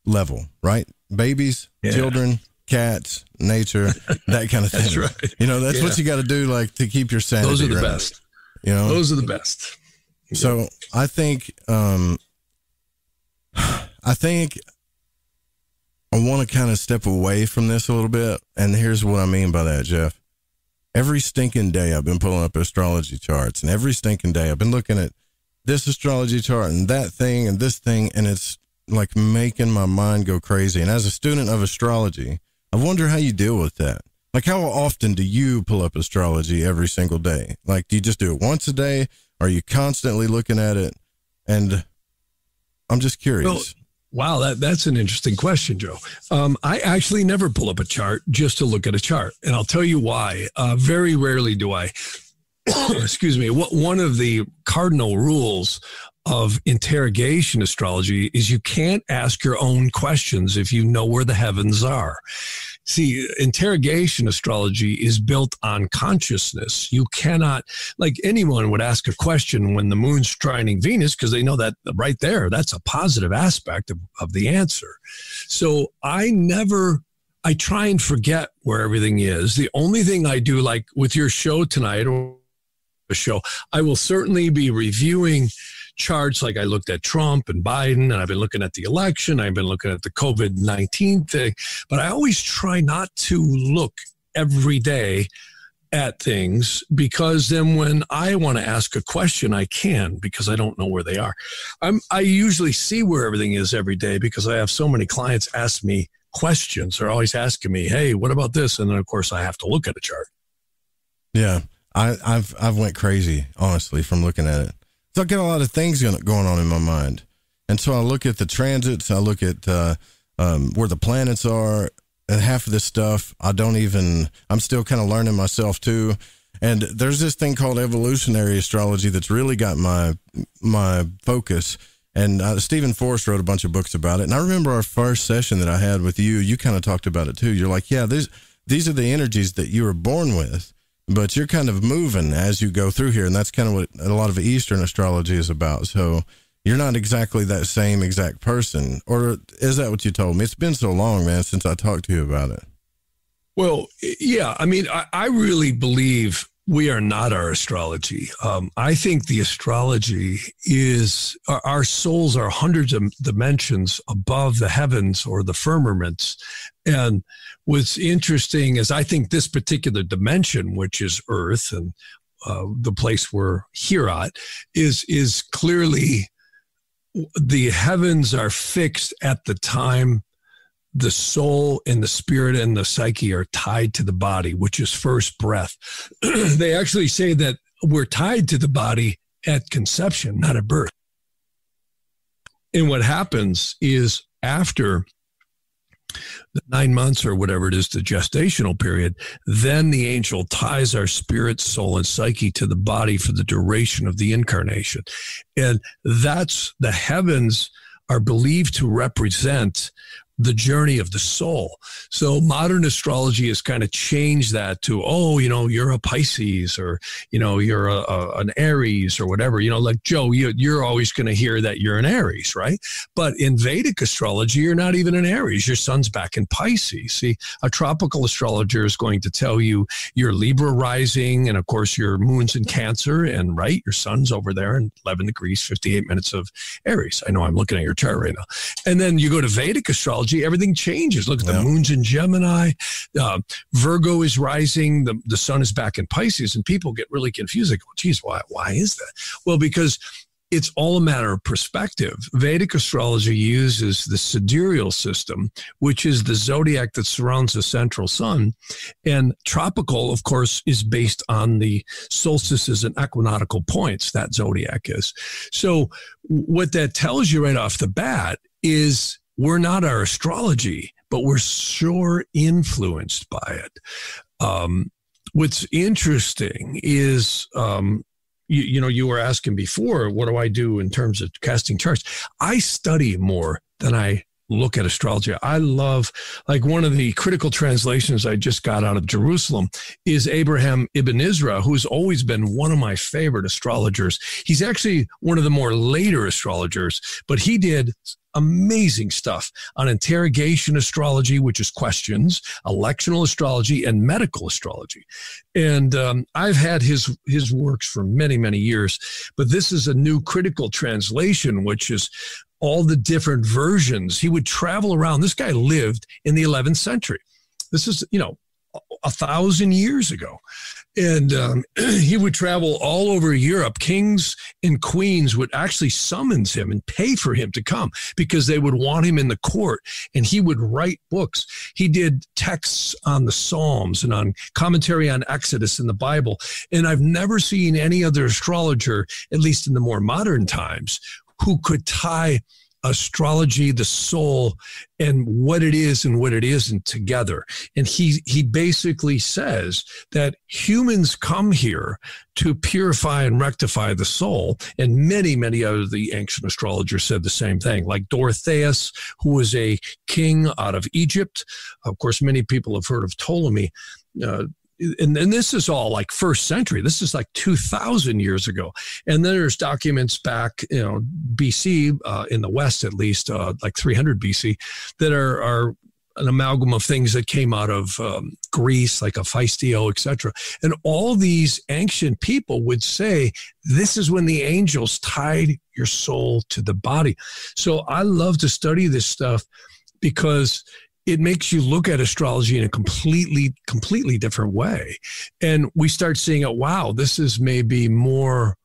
Speaker 7: level, right? Babies, children, cats, nature, that kind of thing.
Speaker 8: That's right.
Speaker 7: You know, that's what you got to do, like, to keep your sanity.
Speaker 8: Those are the
Speaker 7: right.
Speaker 8: best.
Speaker 7: You know,
Speaker 8: those are the best.
Speaker 7: So I think I want to kind of step away from this a little bit, and here's what I mean by that, Jeff. Every stinking day I've been pulling up astrology charts, and every stinking day I've been looking at this astrology chart and that thing and this thing, and it's like making my mind go crazy. And as a student of astrology, I wonder how you deal with that. Like, how often do you pull up astrology every single day? Like, do you just do it once a day? Are you constantly looking at it? And I'm just curious.
Speaker 8: Well, wow, that's an interesting question, Joe. I actually never pull up a chart just to look at a chart, and I'll tell you why. Very rarely do I. Excuse me. One of the cardinal rules of interrogation astrology is you can't ask your own questions if you know where the heavens are. See, interrogation astrology is built on consciousness. You cannot, like, anyone would ask a question when the moon's trining Venus, because they know that right there, that's a positive aspect of the answer. So I try and forget where everything is. The only thing I do, like with your show tonight or a show, I will certainly be reviewing charts. Like I looked at Trump and Biden, and I've been looking at the election. I've been looking at the COVID-19 thing, but I always try not to look every day at things, because then when I want to ask a question, I can, because I don't know where they are. I usually see where everything is every day because I have so many clients ask me questions. They're always asking me, hey, what about this? And then of course I have to look at a chart.
Speaker 7: Yeah. I've went crazy, honestly, from looking at it. So I get a lot of things going on in my mind. And so I look at the transits, I look at where the planets are, and half of this stuff, I'm still kind of learning myself too. And there's this thing called evolutionary astrology that's really got my focus. And Stephen Forrest wrote a bunch of books about it. And I remember our first session that I had with you kind of talked about it too. You're like, yeah, these are the energies that you were born with, but you're kind of moving as you go through here. And that's kind of what a lot of Eastern astrology is about. So you're not exactly that same exact person. Or is that what you told me? It's been so long, man, since I talked to you about it.
Speaker 8: Well, yeah. I mean, I really believe we are not our astrology. I think the astrology is, our souls are hundreds of dimensions above the heavens or the firmaments. And what's interesting is I think this particular dimension, which is Earth and the place we're here at, is clearly the heavens are fixed at the time the soul and the spirit and the psyche are tied to the body, which is first breath. They actually say that we're tied to the body at conception, not at birth. And what happens is after the 9 months or whatever it is, the gestational period, then the angel ties our spirit, soul, and psyche to the body for the duration of the incarnation. And that's, the heavens are believed to represent the journey of the soul. So modern astrology has kind of changed that to, you're a Pisces, or, you're an Aries or whatever, like Joe, you're always going to hear that you're an Aries, right? But in Vedic astrology, you're not even an Aries. Your sun's back in Pisces. See, a tropical astrologer is going to tell you your Libra rising, and of course your moon's in Cancer, and right, your sun's over there in 11 degrees, 58 minutes of Aries. I know I'm looking at your chart right now. And then you go to Vedic astrology, everything changes. Look at the moon's in Gemini. Virgo is rising. The sun is back in Pisces, and people get really confused. They go, geez, why is that? Well, because it's all a matter of perspective. Vedic astrology uses the sidereal system, which is the zodiac that surrounds the central sun. And tropical, of course, is based on the solstices and equinoctial points, that zodiac is. So what that tells you right off the bat is we're not our astrology, but we're sure influenced by it. what's interesting is, you were asking before, what do I do in terms of casting charts? I study more than I look at astrology. I love, like, one of the critical translations I just got out of Jerusalem is Abraham Ibn Ezra, who's always been one of my favorite astrologers. He's actually one of the more later astrologers, but he did amazing stuff on interrogation astrology, which is questions, electional astrology, and medical astrology. And I've had his works for many, many years, but this is a new critical translation, which is all the different versions. He would travel around. This guy lived in the 11th century. This is, 1,000 years ago. And he would travel all over Europe. Kings and queens would actually summons him and pay for him to come because they would want him in the court. And he would write books. He did texts on the Psalms and on commentary on Exodus in the Bible. And I've never seen any other astrologer, at least in the more modern times, who could tie astrology, the soul, and what it is and what it isn't together. And he basically says that humans come here to purify and rectify the soul. And many, many of the ancient astrologers said the same thing, like Dorotheus, who was a king out of Egypt. Of course, many people have heard of Ptolemy. And this is all like first century. This is like 2,000 years ago. And then there's documents back, BC, in the West, at least, like 300 BC, that are an amalgam of things that came out of Greece, like Hephaestio, etc. And all these ancient people would say, this is when the angels tied your soul to the body. So I love to study this stuff because it makes you look at astrology in a completely different way. And we start seeing it, wow, this is maybe more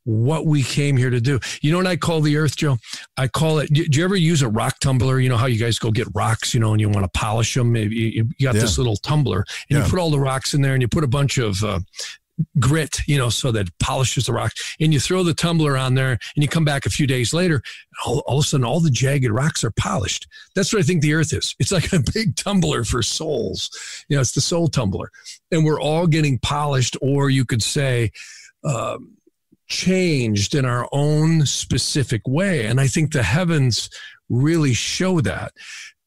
Speaker 8: what we came here to do. You know what I call the earth, Joe? I call it, do you ever use a rock tumbler? You know how you guys go get rocks, and you want to polish them? Maybe you got this little tumbler, and you put all the rocks in there, and you put a bunch of grit, so that it polishes the rock, and you throw the tumbler on there, and you come back a few days later, and all of a sudden all the jagged rocks are polished. That's what I think the earth is. It's like a big tumbler for souls. It's the soul tumbler, and we're all getting polished, or you could say changed in our own specific way. And I think the heavens really show that.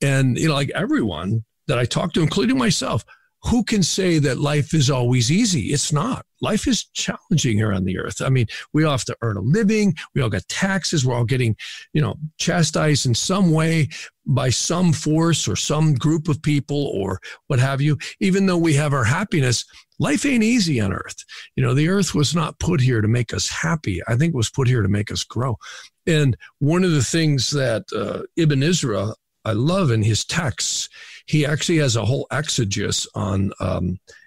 Speaker 8: And like everyone that I talk to, including myself, who can say that life is always easy? It's not. Life is challenging here on the earth. I mean, we all have to earn a living. We all got taxes. We're all getting, chastised in some way by some force or some group of people or what have you. Even though we have our happiness, life ain't easy on earth. The earth was not put here to make us happy. I think it was put here to make us grow. And one of the things that Ibn Ezra, I love in his texts, he actually has a whole exegesis on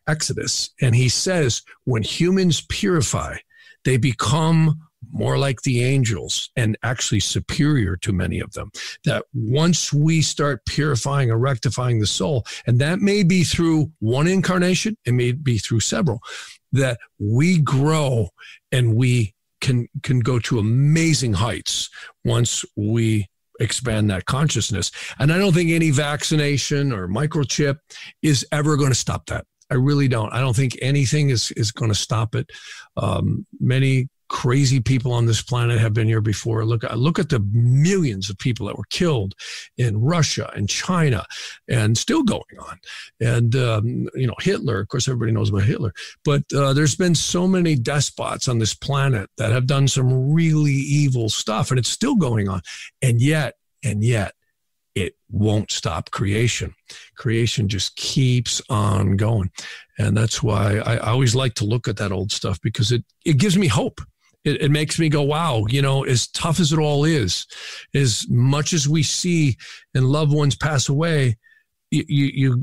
Speaker 8: Exodus. And he says, when humans purify, they become more like the angels and actually superior to many of them. That once we start purifying or rectifying the soul, and that may be through one incarnation, it may be through several, that we grow and we can go to amazing heights once we expand that consciousness. And I don't think any vaccination or microchip is ever going to stop that. I really don't. I don't think anything is going to stop it. Many crazy people on this planet have been here before. Look at the millions of people that were killed in Russia and China and still going on. And, Hitler, of course, everybody knows about Hitler, but there's been so many despots on this planet that have done some really evil stuff, and it's still going on. And yet, it won't stop creation. Creation just keeps on going. And that's why I always like to look at that old stuff, because it gives me hope. It makes me go, wow, as tough as it all is, as much as we see and loved ones pass away, you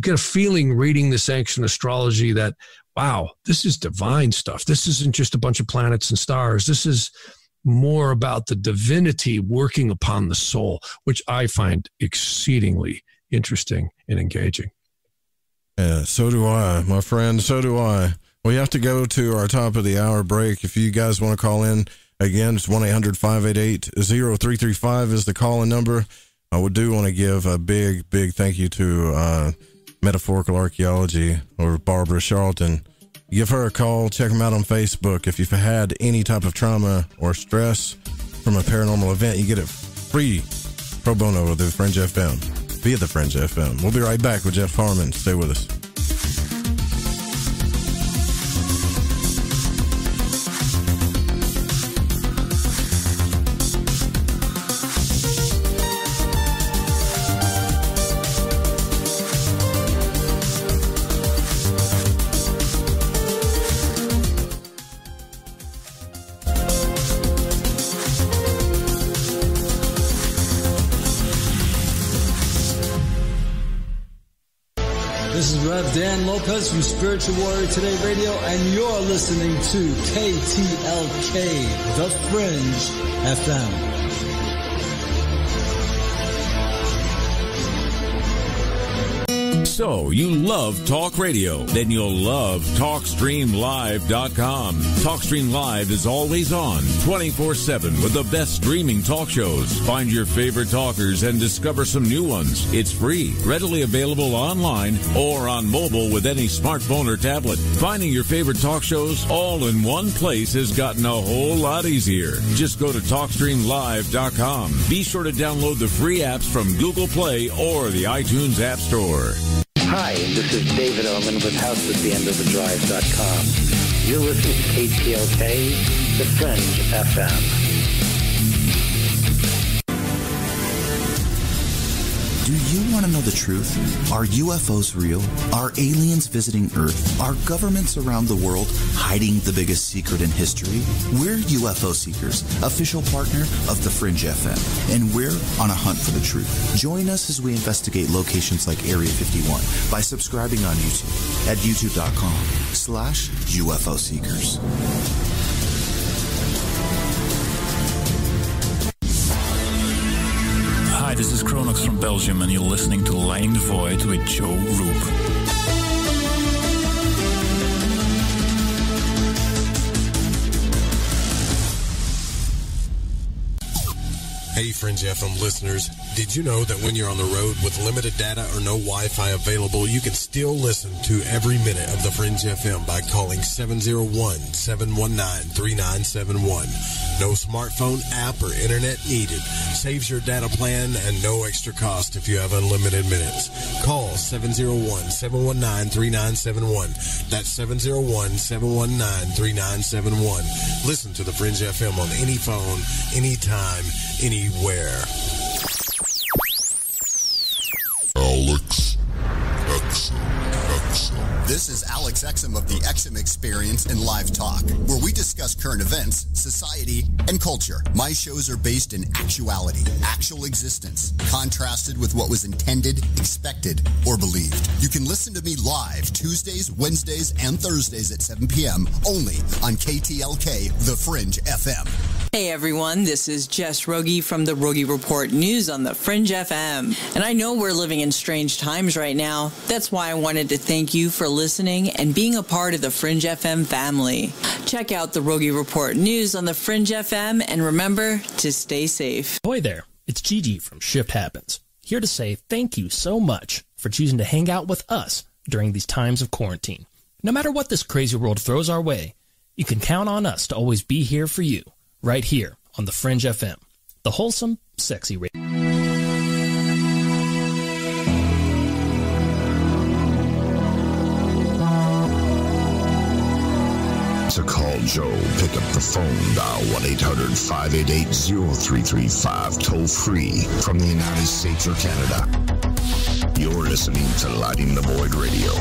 Speaker 8: get a feeling reading this ancient astrology that, wow, this is divine stuff. This isn't just a bunch of planets and stars. This is more about the divinity working upon the soul, which I find exceedingly interesting and engaging.
Speaker 7: Yeah, so do I, my friend. So do I. We have to go to our top of the hour break. If you guys want to call in, again, it's 1-800-588-0335 is the call-in number. I do want to give a big, big thank you to Metaphorical Archaeology, or Barbara Charlton. Give her a call. Check them out on Facebook. If you've had any type of trauma or stress from a paranormal event, you get it free pro bono with the Fringe FM, via the Fringe FM. We'll be right back with Jeff Harman. Stay with us.
Speaker 18: Dan Lopez from Spiritual Warrior Today Radio, and you're listening to KTLK, The Fringe FM.
Speaker 19: So, you love talk radio? Then you'll love TalkStreamLive.com. TalkStream Live is always on, 24/7, with the best streaming talk shows. Find your favorite talkers and discover some new ones. It's free, readily available online or on mobile with any smartphone or tablet. Finding your favorite talk shows all in one place has gotten a whole lot easier. Just go to TalkStreamLive.com. Be sure to download the free apps from Google Play or the iTunes App Store.
Speaker 20: Hi, this is David Oman with HouseAtTheEndOfTheDrive.com. You're listening to KTLK, The Fringe FM.
Speaker 21: Do you want to know the truth? Are UFOs real? Are aliens visiting Earth? Are governments around the world hiding the biggest secret in history? We're UFO Seekers, official partner of the Fringe FM, and we're on a hunt for the truth. Join us as we investigate locations like Area 51 by subscribing on YouTube at youtube.com/UFO Seekers.
Speaker 22: Hi, this is Kronox from Belgium, and you're listening to Lighting the Void with Joe Roop.
Speaker 23: Hey, Fringe FM listeners. Did you know that when you're on the road with limited data or no Wi-Fi available, you can still listen to every minute of the Fringe FM by calling 701-719-3971. No smartphone app or internet needed. Saves your data plan and no extra cost if you have unlimited minutes. Call 701-719-3971. That's 701-719-3971. Listen to the Fringe FM on any phone, anytime, anywhere.
Speaker 6: Alex Exum.
Speaker 24: This is Alex Exum of the Exum Experience in Live Talk, where we discuss current events, society, and culture. My shows are based in actuality, actual existence, contrasted with what was intended, expected, or believed. You can listen to me live Tuesdays, Wednesdays, and Thursdays at 7 p.m. only on KTLK, The Fringe FM.
Speaker 25: Hey everyone, this is Jess Rogie from the Rogie Report News on the Fringe FM. And I know we're living in strange times right now. That's why I wanted to thank you for listening and being a part of the Fringe FM family. Check out the Rogie Report News on the Fringe FM and remember to stay safe.
Speaker 26: Ahoy there, it's Gigi from Shift Happens, here to say thank you so much for choosing to hang out with us during these times of quarantine. No matter what this crazy world throws our way, you can count on us to always be here for you. Right here on the Fringe FM, the wholesome, sexy radio.
Speaker 27: To call Joe, pick up the phone, dial 1-800-588-0335, toll free from the United States or Canada. You're listening to Lighting the Void Radio.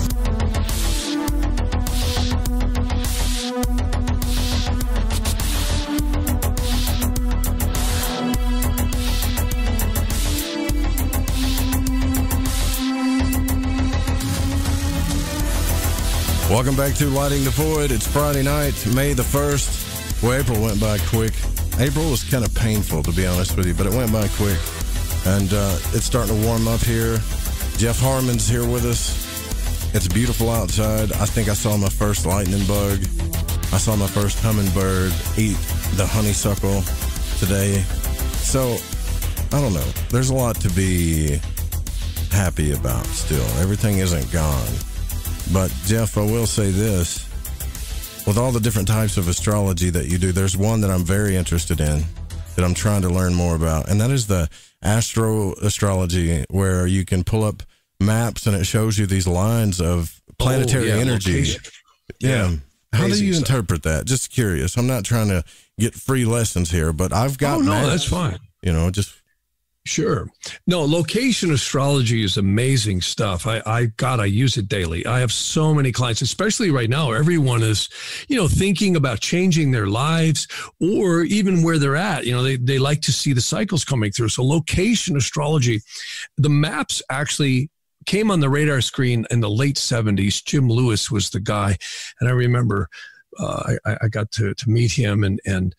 Speaker 7: Welcome back to Lighting the Void. It's Friday night, May the 1st. Well, April went by quick. April was kind of painful, to be honest with you, but it went by quick. And it's starting to warm up here. Jeff Harman's here with us. It's beautiful outside. I think I saw my first lightning bug. I saw my first hummingbird eat the honeysuckle today. So, I don't know. There's a lot to be happy about still. Everything isn't gone. But, Jeff, I will say this. With all the different types of astrology that you do, there's one that I'm very interested in that I'm trying to learn more about, and that is the astrology, where you can pull up maps and it shows you these lines of planetary energy.
Speaker 8: Location.
Speaker 7: Yeah. How do you
Speaker 8: stuff.
Speaker 7: interpret that? Just curious. I'm not trying to get free lessons here, but I've got maps,
Speaker 8: that's fine.
Speaker 7: Just
Speaker 8: Sure. No, location astrology is amazing stuff. I use it daily. I have so many clients, especially right now. Everyone is, thinking about changing their lives or even where they're at. They like to see the cycles coming through. So location astrology, the maps actually came on the radar screen in the late 70s. Jim Lewis was the guy. And I remember I got to meet him and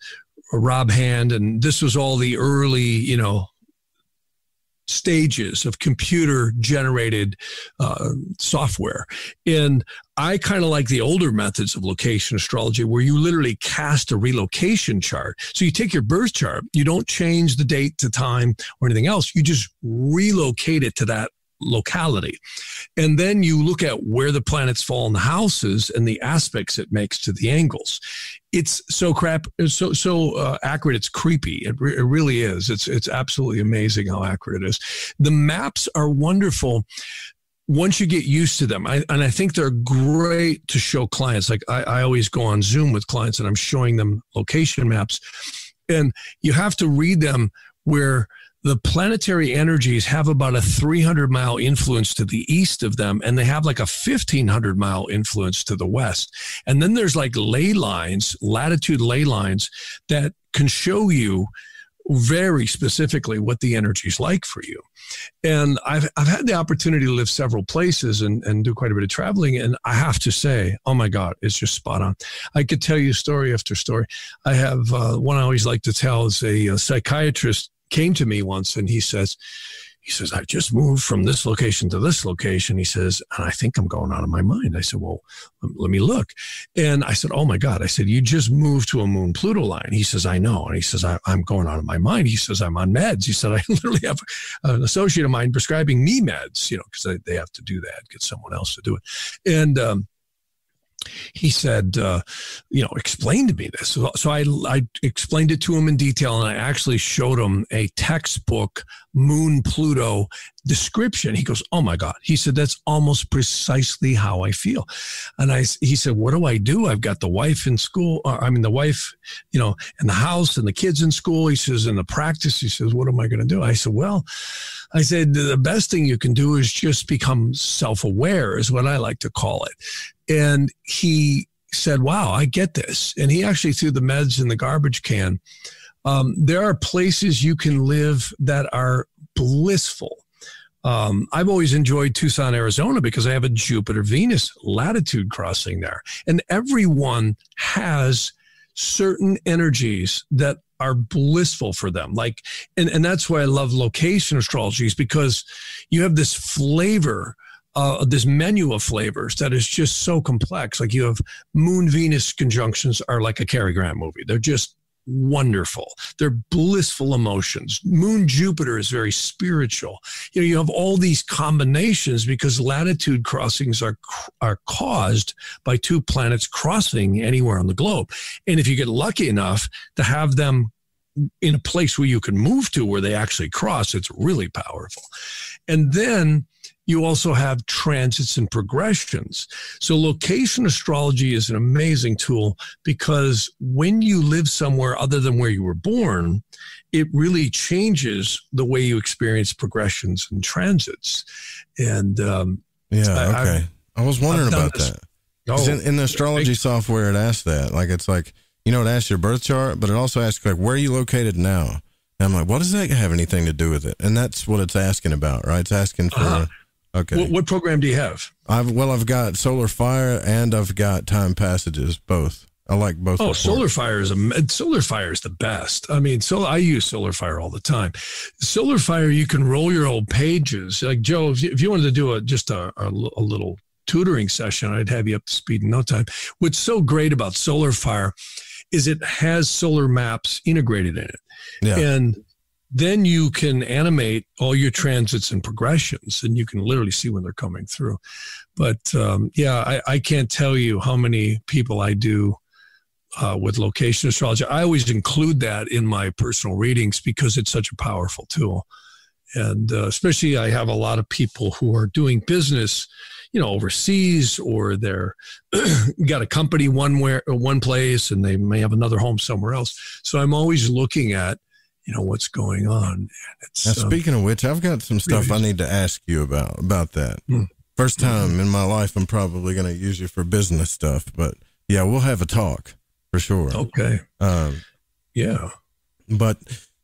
Speaker 8: Rob Hand. And this was all the early, stages of computer generated software. And I kind of like the older methods of location astrology where you literally cast a relocation chart. So you take your birth chart, you don't change the date to time or anything else. You just relocate it to that locality. And then you look at where the planets fall in the houses and the aspects it makes to the angles. It's so accurate. It's creepy. It really is. It's absolutely amazing how accurate it is. The maps are wonderful once you get used to them. And I think they're great to show clients. Like I always go on Zoom with clients and I'm showing them location maps, and you have to read them where the planetary energies have about a 300-mile influence to the east of them, and they have like a 1,500-mile influence to the west. And then there's like ley lines, latitude ley lines, that can show you very specifically what the energy is like for you. And I've had the opportunity to live several places and do quite a bit of traveling. And I have to say, oh my God, it's just spot on. I could tell you story after story. I have one I always like to tell is a psychiatrist came to me once and he says, I just moved from this location to this location. He says, and I think I'm going out of my mind. I said, well, let me look. And I said, oh my God. I said, you just moved to a Moon Pluto line. He says, I know. And he says, I'm going out of my mind. He says, I'm on meds. He said, I literally have an associate of mine prescribing me meds, because they have to do that, get someone else to do it. And, he said, explain to me this. So I explained it to him in detail, and I actually showed him a textbook Moon Pluto description. He goes, oh my God. He said, that's almost precisely how I feel. And he said, what do I do? I've got the wife in school. The wife, in the house and the kids in school. He says, in the practice, he says, what am I going to do? I said, the best thing you can do is just become self-aware is what I like to call it. And he said, wow, I get this. And he actually threw the meds in the garbage can. There are places you can live that are blissful. I've always enjoyed Tucson, Arizona, because I have a Jupiter-Venus latitude crossing there. And everyone has certain energies that are blissful for them. And that's why I love location astrology, is because you have this flavor, this menu of flavors that is just so complex. Like you have Moon-Venus conjunctions are like a Cary Grant movie. They're just wonderful. They're blissful emotions. Moon-Jupiter is very spiritual. You have all these combinations because latitude crossings are caused by two planets crossing anywhere on the globe. And if you get lucky enough to have them in a place where you can move to where they actually cross, it's really powerful. And then you also have transits and progressions. So location astrology is an amazing tool because when you live somewhere other than where you were born, it really changes the way you experience progressions and transits. And
Speaker 7: I was wondering about that. In the astrology software, it asks that. It asks your birth chart, but it also asks where are you located now? And I'm like, what does that have anything to do with it? And that's what it's asking about, right? It's asking for... Okay. What
Speaker 8: program do you have?
Speaker 7: I've got Solar Fire and I've got Time Passages, both. I like both.
Speaker 8: Oh, Solar Fire is the best. I use Solar Fire all the time. Solar Fire, you can roll your old pages. Like Joe, if you wanted to do a little tutoring session, I'd have you up to speed in no time. What's so great about Solar Fire is it has solar maps integrated in it. Yeah. And then you can animate all your transits and progressions, and you can literally see when they're coming through. But I can't tell you how many people I do with location astrology. I always include that in my personal readings because it's such a powerful tool. And especially I have a lot of people who are doing business, overseas, or they're got a company one place and they may have another home somewhere else. So I'm always looking at, what's going on.
Speaker 7: Now, speaking of which, I've got some stuff I need to ask you about that. First time in my life, I'm probably going to use you for business stuff, but yeah, we'll have a talk for sure.
Speaker 8: Okay. Yeah.
Speaker 7: But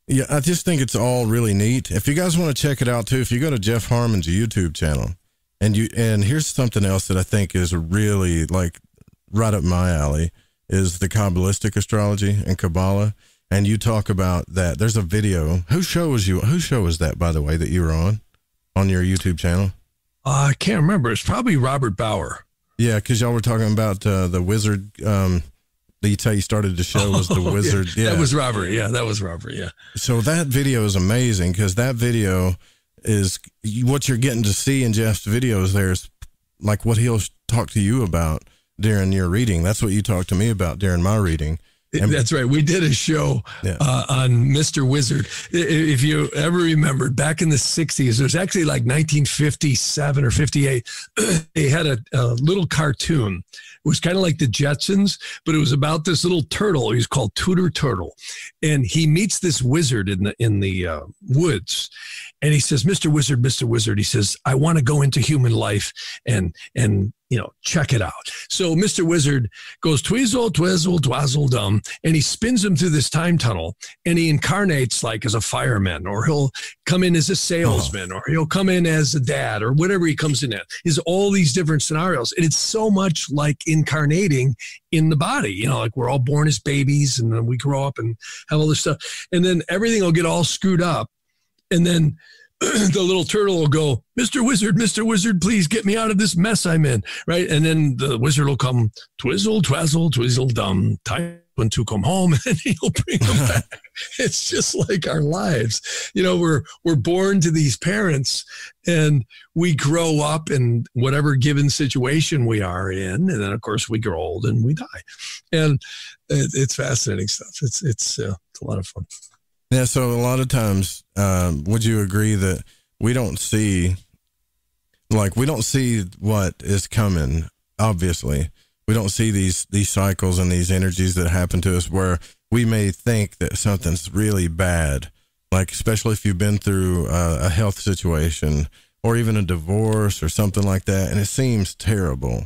Speaker 7: yeah, I just think it's all really neat. If you guys want to check it out too, if you go to Jeff Harman's YouTube channel, and here's something else that I think is really like right up my alley, is the Kabbalistic Astrology and Kabbalah. And you talk about that. There's a video. Whose show is that, by the way, that you were on your YouTube channel?
Speaker 8: I can't remember. It's probably Robert Bauer.
Speaker 7: Yeah, because y'all were talking about the wizard. That's how you started the show, was the wizard. Yeah.
Speaker 8: That was Robert. Yeah, that was Robert. Yeah.
Speaker 7: So that video is amazing, because that video is what you're getting to see in Jeff's videos. There's like what he'll talk to you about during your reading. That's what you talked to me about during my reading.
Speaker 8: That's right. We did a show on Mr. Wizard. If you ever remember, back in the 60s, it was actually like 1957 or 58. They had a little cartoon. It was kind of like the Jetsons, but it was about this little turtle. He's called Tudor Turtle. And he meets this wizard in the woods. And he says, Mr. Wizard, he says, I want to go into human life and check it out. So Mr. Wizard goes twizzle, twizzle, twazzle, dum, and he spins him through this time tunnel, and he incarnates like as a fireman, or he'll come in as a salesman, or he'll come in as a dad, or whatever he comes in as. Is all these different scenarios. And it's so much like incarnating in the body, like we're all born as babies, and then we grow up and have all this stuff. And then everything will get all screwed up. And then the little turtle will go, Mr. Wizard, please get me out of this mess I'm in, right? And then the wizard will come, twizzle, twazzle, twizzle, dum, time to come home, and he'll bring them back. It's just like our lives. We're born to these parents, and we grow up in whatever given situation we are in, and then, of course, we grow old and we die. And it's fascinating stuff. It's a lot of fun.
Speaker 7: Yeah, so a lot of times, would you agree that we don't see what is coming, obviously. We don't see these cycles and these energies that happen to us where we may think that something's really bad, like especially if you've been through a health situation or even a divorce or something like that, and it seems terrible.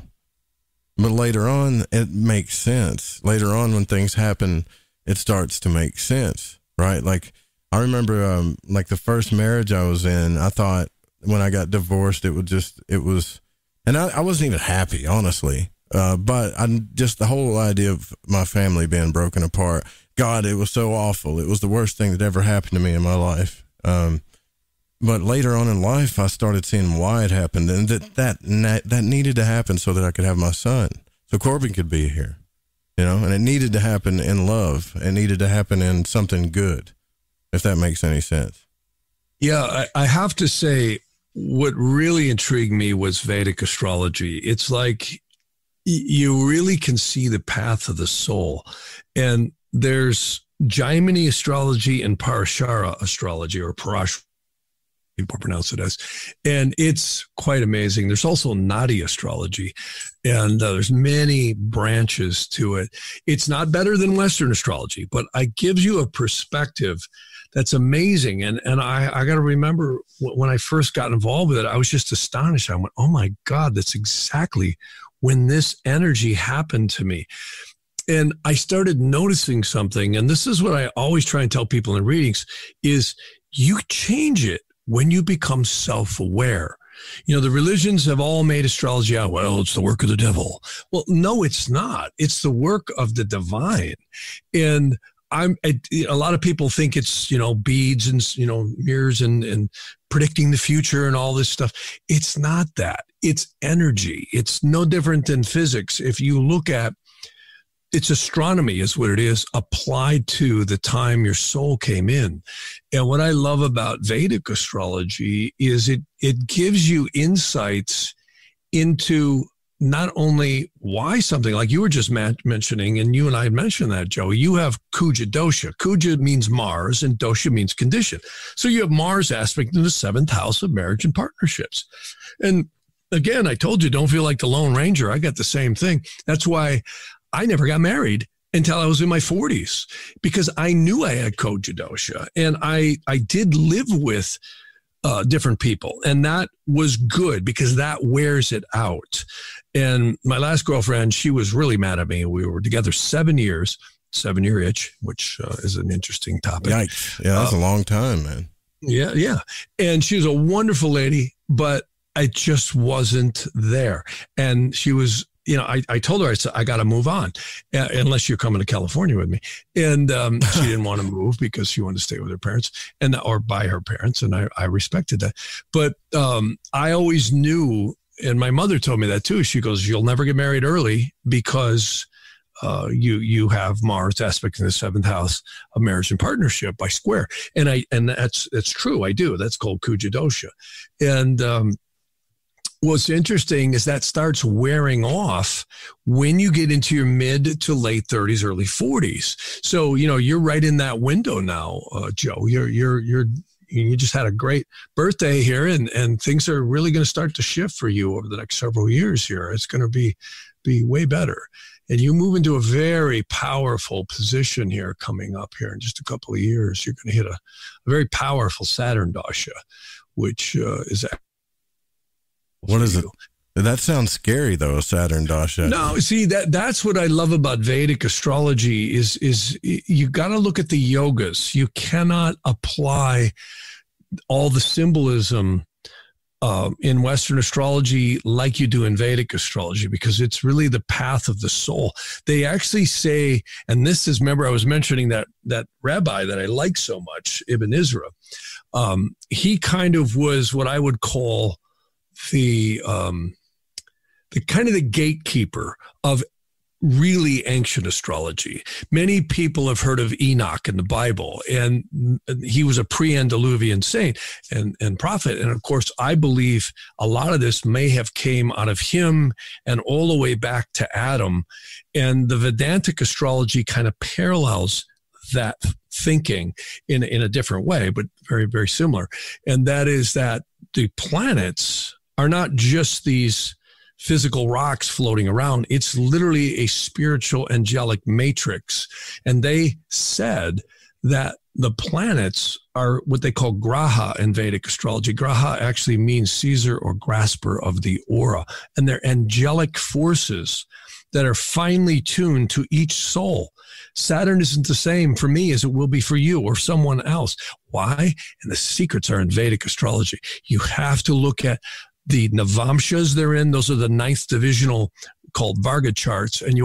Speaker 7: But later on, it makes sense. Later on, when things happen, it starts to make sense. Right. Like I remember, like the first marriage I was in, I thought when I got divorced, and I wasn't even happy, honestly. But the whole idea of my family being broken apart, God, it was so awful. It was the worst thing that ever happened to me in my life. But later on in life, I started seeing why it happened, and that needed to happen so that I could have my son, so Corbin could be here. And it needed to happen in love. It needed to happen in something good, if that makes any sense.
Speaker 8: Yeah, I have to say, what really intrigued me was Vedic astrology. It's like you really can see the path of the soul. And there's Jaimini astrology and Parashara astrology, or Parash, people pronounce it as, and it's quite amazing. There's also Nadi astrology, and there's many branches to it. It's not better than Western astrology, but it gives you a perspective that's amazing. And I got to remember when I first got involved with it, I was just astonished. I went, oh my God, that's exactly when this energy happened to me. And I started noticing something, and this is what I always try and tell people in readings, is you change it when you become self-aware. The religions have all made astrology out, well, it's the work of the devil. Well, no, it's not. It's the work of the divine. And a lot of people think it's, beads and, mirrors and predicting the future and all this stuff. It's not that. It's energy. It's no different than physics. If you look at it's astronomy is what it is, applied to the time your soul came in. And what I love about Vedic astrology is it gives you insights into not only why something, like you were just mentioning, and you and I mentioned that, Joe, you have Kuja dosha. Kuja means Mars and dosha means condition. So you have Mars aspect in the 7th house of marriage and partnerships. And again, I told you, don't feel like the Lone Ranger. I got the same thing. That's why I never got married until I was in my 40s, because I knew I had Kuja dosha, and I did live with different people, and that was good because that wears it out. And my last girlfriend, she was really mad at me. We were together 7 years, 7-year itch, which is an interesting topic.
Speaker 7: Yikes. Yeah, that's a long time, man.
Speaker 8: Yeah. And she was a wonderful lady, but I just wasn't there. And she was, I told her, I said, I got to move on unless you're coming to California with me. And she didn't want to move because she wanted to stay with her parents or by her parents. And I respected that. But I always knew, and my mother told me that too. She goes, you'll never get married early because you have Mars aspect in the 7th house of marriage and partnership by square. And that's true. I do. That's called Kuja dosha. And what's interesting is that starts wearing off when you get into your mid to late 30s, early 40s. So, you're right in that window now, Joe. You just had a great birthday here, and things are really going to start to shift for you over the next several years here. It's going to be way better. And you move into a very powerful position here coming up here in just a couple of years. You're going to hit a very powerful Saturn dasha, which is
Speaker 7: what is it? That sounds scary, though, Saturn dasha.
Speaker 8: No, see, that's what I love about Vedic astrology is you got to look at the yogas. You cannot apply all the symbolism in Western astrology like you do in Vedic astrology, because it's really the path of the soul. They actually say, and this is, remember I was mentioning that rabbi that I like so much, Ibn Ezra. He kind of was what I would call the kind of the gatekeeper of really ancient astrology. Many people have heard of Enoch in the Bible, and he was a pre-Andaluvian saint and prophet. And of course, I believe a lot of this may have came out of him and all the way back to Adam. And the Vedantic astrology kind of parallels that thinking in a different way, but very, very similar. And that is that the planets are not just these physical rocks floating around. It's literally a spiritual angelic matrix. And they said that the planets are what they call graha in Vedic astrology. Graha actually means seizer or grasper of the aura. And they're angelic forces that are finely tuned to each soul. Saturn isn't the same for me as it will be for you or someone else. Why? And the secrets are in Vedic astrology. You have to look at the Navamshas they're in. Those are the 9th divisional called Varga charts. And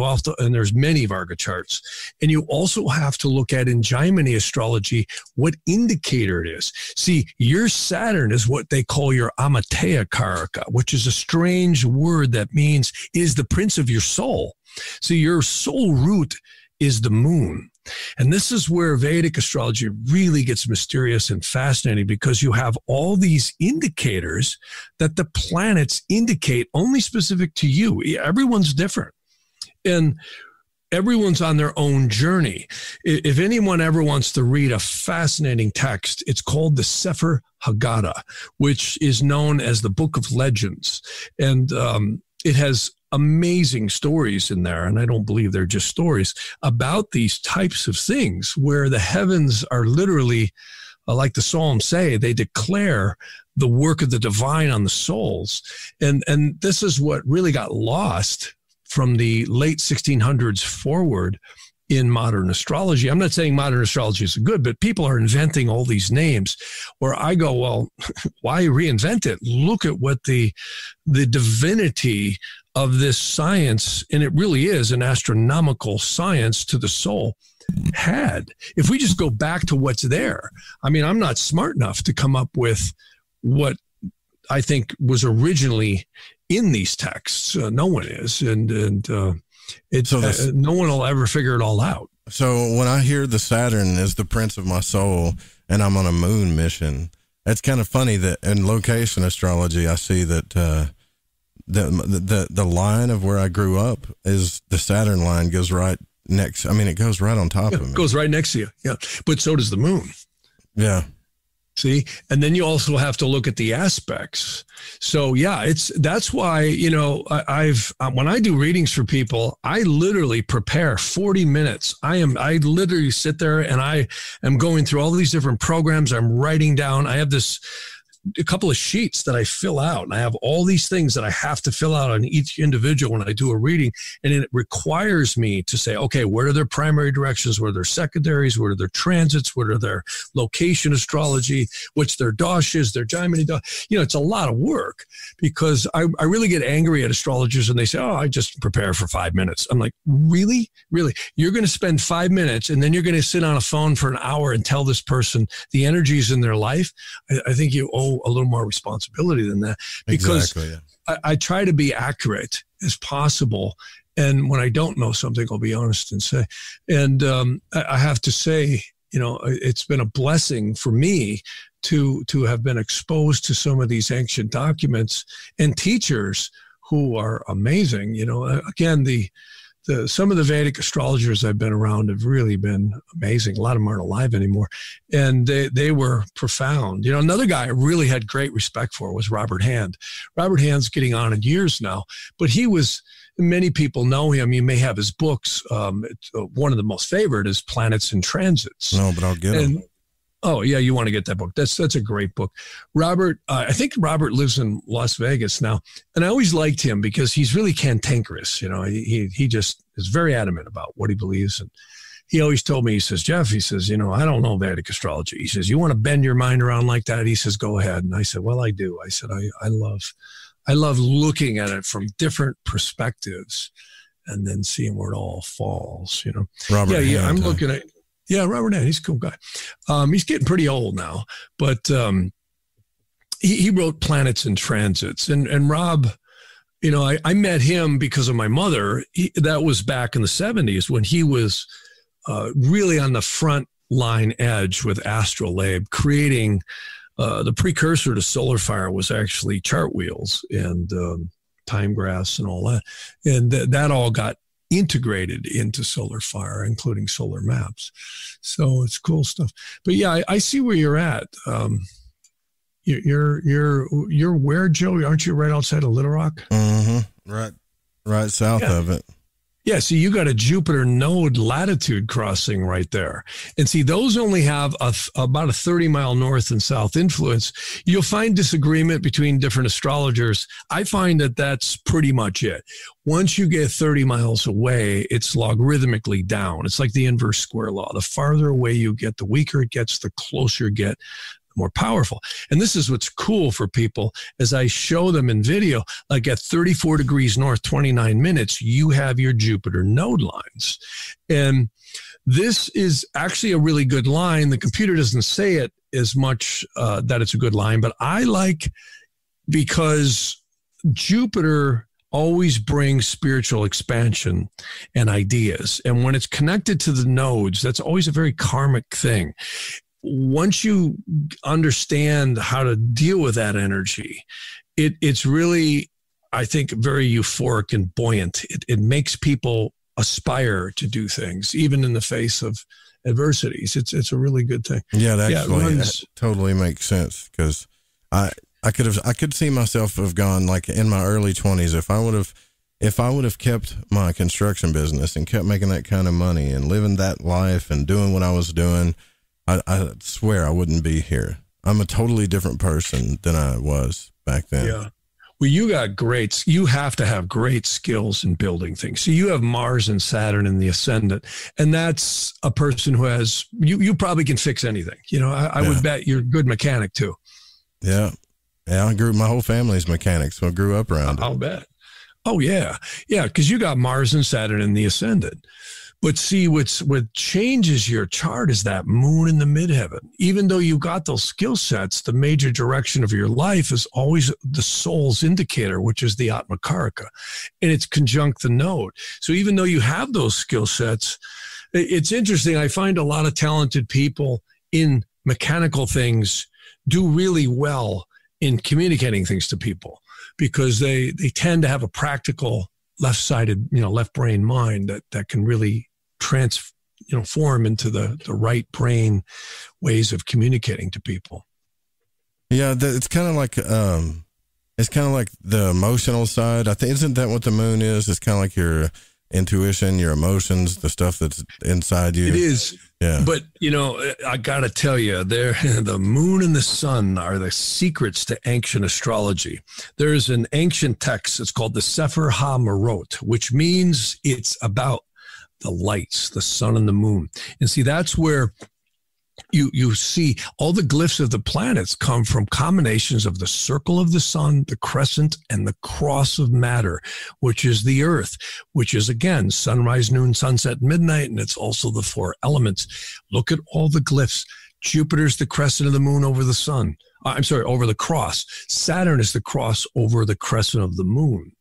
Speaker 8: there's many Varga charts. And you also have to look at in Jaimini astrology, what indicator it is. See, your Saturn is what they call your Amateya Karaka, which is a strange word that means is the prince of your soul. So your soul root is the moon. And this is where Vedic astrology really gets mysterious and fascinating, because you have all these indicators that the planets indicate only specific to you. Everyone's different. And everyone's on their own journey. If anyone ever wants to read a fascinating text, it's called the Sefer Haggadah, which is known as the Book of Legends. And it has amazing stories in there, and I don't believe they're just stories, about these types of things where the heavens are literally, like the Psalms say, they declare the work of the divine on the souls. And this is what really got lost from the late 1600s forward in modern astrology. I'm not saying modern astrology is good, but people are inventing all these names where I go, well, why reinvent it? Look at what the divinity of this science, and it really is an astronomical science to the soul, had. If we just go back to what's there, I mean, I'm not smart enough to come up with what I think was originally in these texts. No one is. And No one will ever figure it all out.
Speaker 7: So when I hear the Saturn is the prince of my soul and I'm on a moon mission, it's kind of funny that in location astrology, I see that the line of where I grew up is the Saturn line goes right next. I mean, it goes right on top of me.
Speaker 8: It goes right next to you. Yeah. But so does the moon.
Speaker 7: Yeah.
Speaker 8: See, and then you also have to look at the aspects. So yeah, that's why, you know, when I do readings for people, I literally prepare 40 minutes. I literally sit there and I am going through all these different programs. I'm writing down. I have a couple of sheets that I fill out, and I have all these things that I have to fill out on each individual when I do a reading. And it requires me to say, okay, what are their primary directions? What are their secondaries? What are their transits? What are their location astrology? What's their doshes, their Gemini? You know, it's a lot of work because I really get angry at astrologers when they say, oh, I just prepare for 5 minutes. I'm like, really? You're going to spend 5 minutes and then you're going to sit on a phone for an hour and tell this person the energies in their life? I think you owe a little more responsibility than that, because I try to be accurate as possible. And when I don't know something, I'll be honest and say, and I have to say, you know, it's been a blessing for me to have been exposed to some of these ancient documents and teachers who are amazing. You know, again, some of the Vedic astrologers I've been around have really been amazing. A lot of them aren't alive anymore. And they were profound. You know, another guy I really had great respect for was Robert Hand. Robert Hand's getting on in years now, but many people know him. You may have his books. One of the most favorite is Planets and Transits.
Speaker 7: No, but I'll get him.
Speaker 8: Oh, yeah, you want to get that book. That's a great book. Robert, I think Robert lives in Las Vegas now, and I always liked him because he's really cantankerous. You know, he just is very adamant about what he believes. And he always told me, he says, Jeff, he says, you know, I don't know Vedic astrology. He says, you want to bend your mind around like that? He says, go ahead. And I said, well, I do. I said, I love looking at it from different perspectives and then seeing where it all falls, you know.
Speaker 7: Robert Hand,
Speaker 8: I'm looking at... Yeah, Robert Hand, he's a cool guy. He's getting pretty old now, but he wrote Planets and Transits. And Rob, you know, I met him because of my mother. That was back in the 70s when he was really on the front line edge with Astrolabe, creating the precursor to Solar Fire was actually chart wheels and time graphs and all that. And that all got integrated into Solar Fire, including solar maps. So it's cool stuff. But yeah, I see where you're at. You're where, Joe? Aren't you right outside of Little Rock?
Speaker 7: Mm-hmm. Right south of it.
Speaker 8: Yeah, see, you got a Jupiter node latitude crossing right there. And see, those only have about a 30-mile north and south influence. You'll find disagreement between different astrologers. I find that that's pretty much it. Once you get 30 miles away, it's logarithmically down. It's like the inverse square law. The farther away you get, the weaker it gets, the closer you get, more powerful. And this is what's cool for people as I show them in video, like at 34 degrees north, 29 minutes, you have your Jupiter node lines. And this is actually a really good line. The computer doesn't say it as much that it's a good line, but I like, because Jupiter always brings spiritual expansion and ideas. And when it's connected to the nodes, that's always a very karmic thing. Once you understand how to deal with that energy, it's really, I think, very euphoric and buoyant. It makes people aspire to do things, even in the face of adversities. It's a really good thing.
Speaker 7: Yeah, that totally makes sense, because I could see myself have gone, like in my early 20s, if I would have kept my construction business and kept making that kind of money and living that life and doing what I was doing, I swear I wouldn't be here. I'm a totally different person than I was back then.
Speaker 8: Yeah. Well, you have to have great skills in building things. So you have Mars and Saturn in the ascendant, and that's a person who has, you probably can fix anything. You know, I would bet you're a good mechanic too.
Speaker 7: Yeah. Yeah. My whole family's mechanics, so I grew up around it.
Speaker 8: I'll bet. Oh yeah. Yeah. Cause you got Mars and Saturn in the ascendant. But see, what changes your chart is that moon in the midheaven. Even though you got those skill sets, the major direction of your life is always the soul's indicator, which is the Atmakaraka, and it's conjunct the node. So even though you have those skill sets, it's interesting. I find a lot of talented people in mechanical things do really well in communicating things to people because they tend to have a practical left-sided, left brain mind that can really form into the right brain ways of communicating to people.
Speaker 7: Yeah, it's kind of like the emotional side. I think, isn't that what the moon is? It's kind of like your intuition, your emotions, the stuff that's inside you.
Speaker 8: It is.
Speaker 7: Yeah.
Speaker 8: But, I got to tell you, the moon and the sun are the secrets to ancient astrology. There's an ancient text. It's called the Sefer HaMarot, which means it's about the lights, the sun and the moon. And see, that's where you see all the glyphs of the planets come from combinations of the circle of the sun, the crescent, and the cross of matter, which is the earth, which is, again, sunrise, noon, sunset, midnight, and it's also the four elements. Look at all the glyphs. Jupiter's the crescent of the moon over the sun. Over the cross. Saturn is the cross over the crescent of the moon.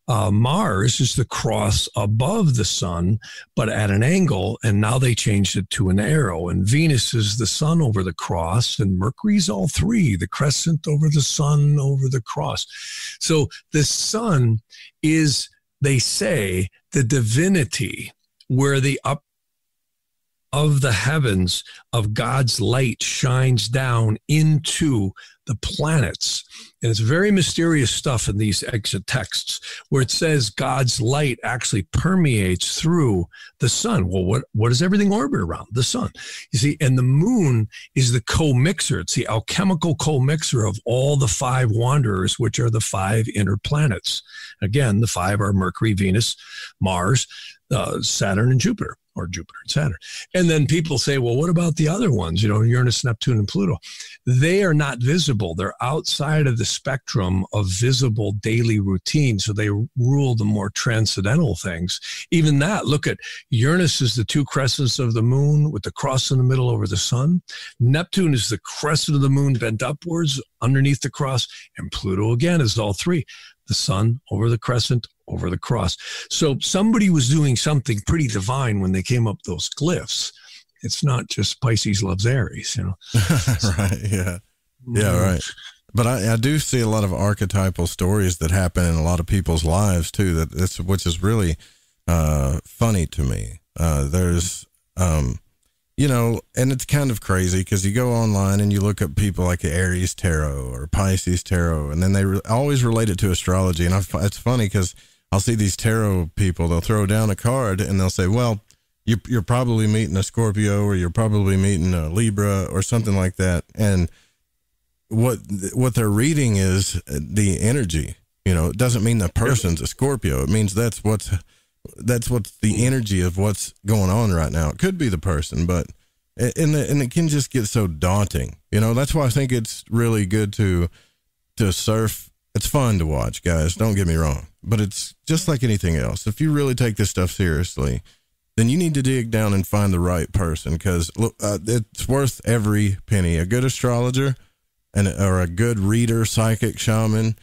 Speaker 8: Mars is the cross above the sun, but at an angle, and now they changed it to an arrow. And Venus is the sun over the cross, and Mercury's all three, the crescent over the sun over the cross. So the sun is, they say, the divinity where the up of the heavens of God's light shines down into the planets. And it's very mysterious stuff in these exit texts where it says God's light actually permeates through the sun. Well, what does everything orbit around? The sun. You see, and the moon is the co-mixer. It's the alchemical co-mixer of all the five wanderers, which are the five inner planets. Again, the five are Mercury, Venus, Mars, Saturn, and Jupiter. Or Jupiter and Saturn. And then people say, well, what about the other ones? Uranus, Neptune, and Pluto. They are not visible. They're outside of the spectrum of visible daily routine. So they rule the more transcendental things. Even that, look at Uranus is the two crescents of the moon with the cross in the middle over the sun. Neptune is the crescent of the moon bent upwards underneath the cross. And Pluto, again, is all three. The sun over the crescent, over the cross. So somebody was doing something pretty divine when they came up those glyphs. It's not just Pisces loves Aries,
Speaker 7: Right, yeah. Yeah, right. But I do see a lot of archetypal stories that happen in a lot of people's lives, too, which is really funny to me. There's, and it's kind of crazy because you go online and you look up people like Aries Tarot or Pisces Tarot, and then they always relate it to astrology. And it's funny because I'll see these tarot people, they'll throw down a card and they'll say, well, you're probably meeting a Scorpio or you're probably meeting a Libra or something like that. And what they're reading is the energy. It doesn't mean the person's a Scorpio. It means that's what's the energy of what's going on right now. It could be the person, but and it can just get so daunting. That's why I think it's really good to surf. It's fun to watch, guys. Don't get me wrong, but it's just like anything else. If you really take this stuff seriously, then you need to dig down and find the right person because it's worth every penny. A good astrologer or a good reader, psychic, shaman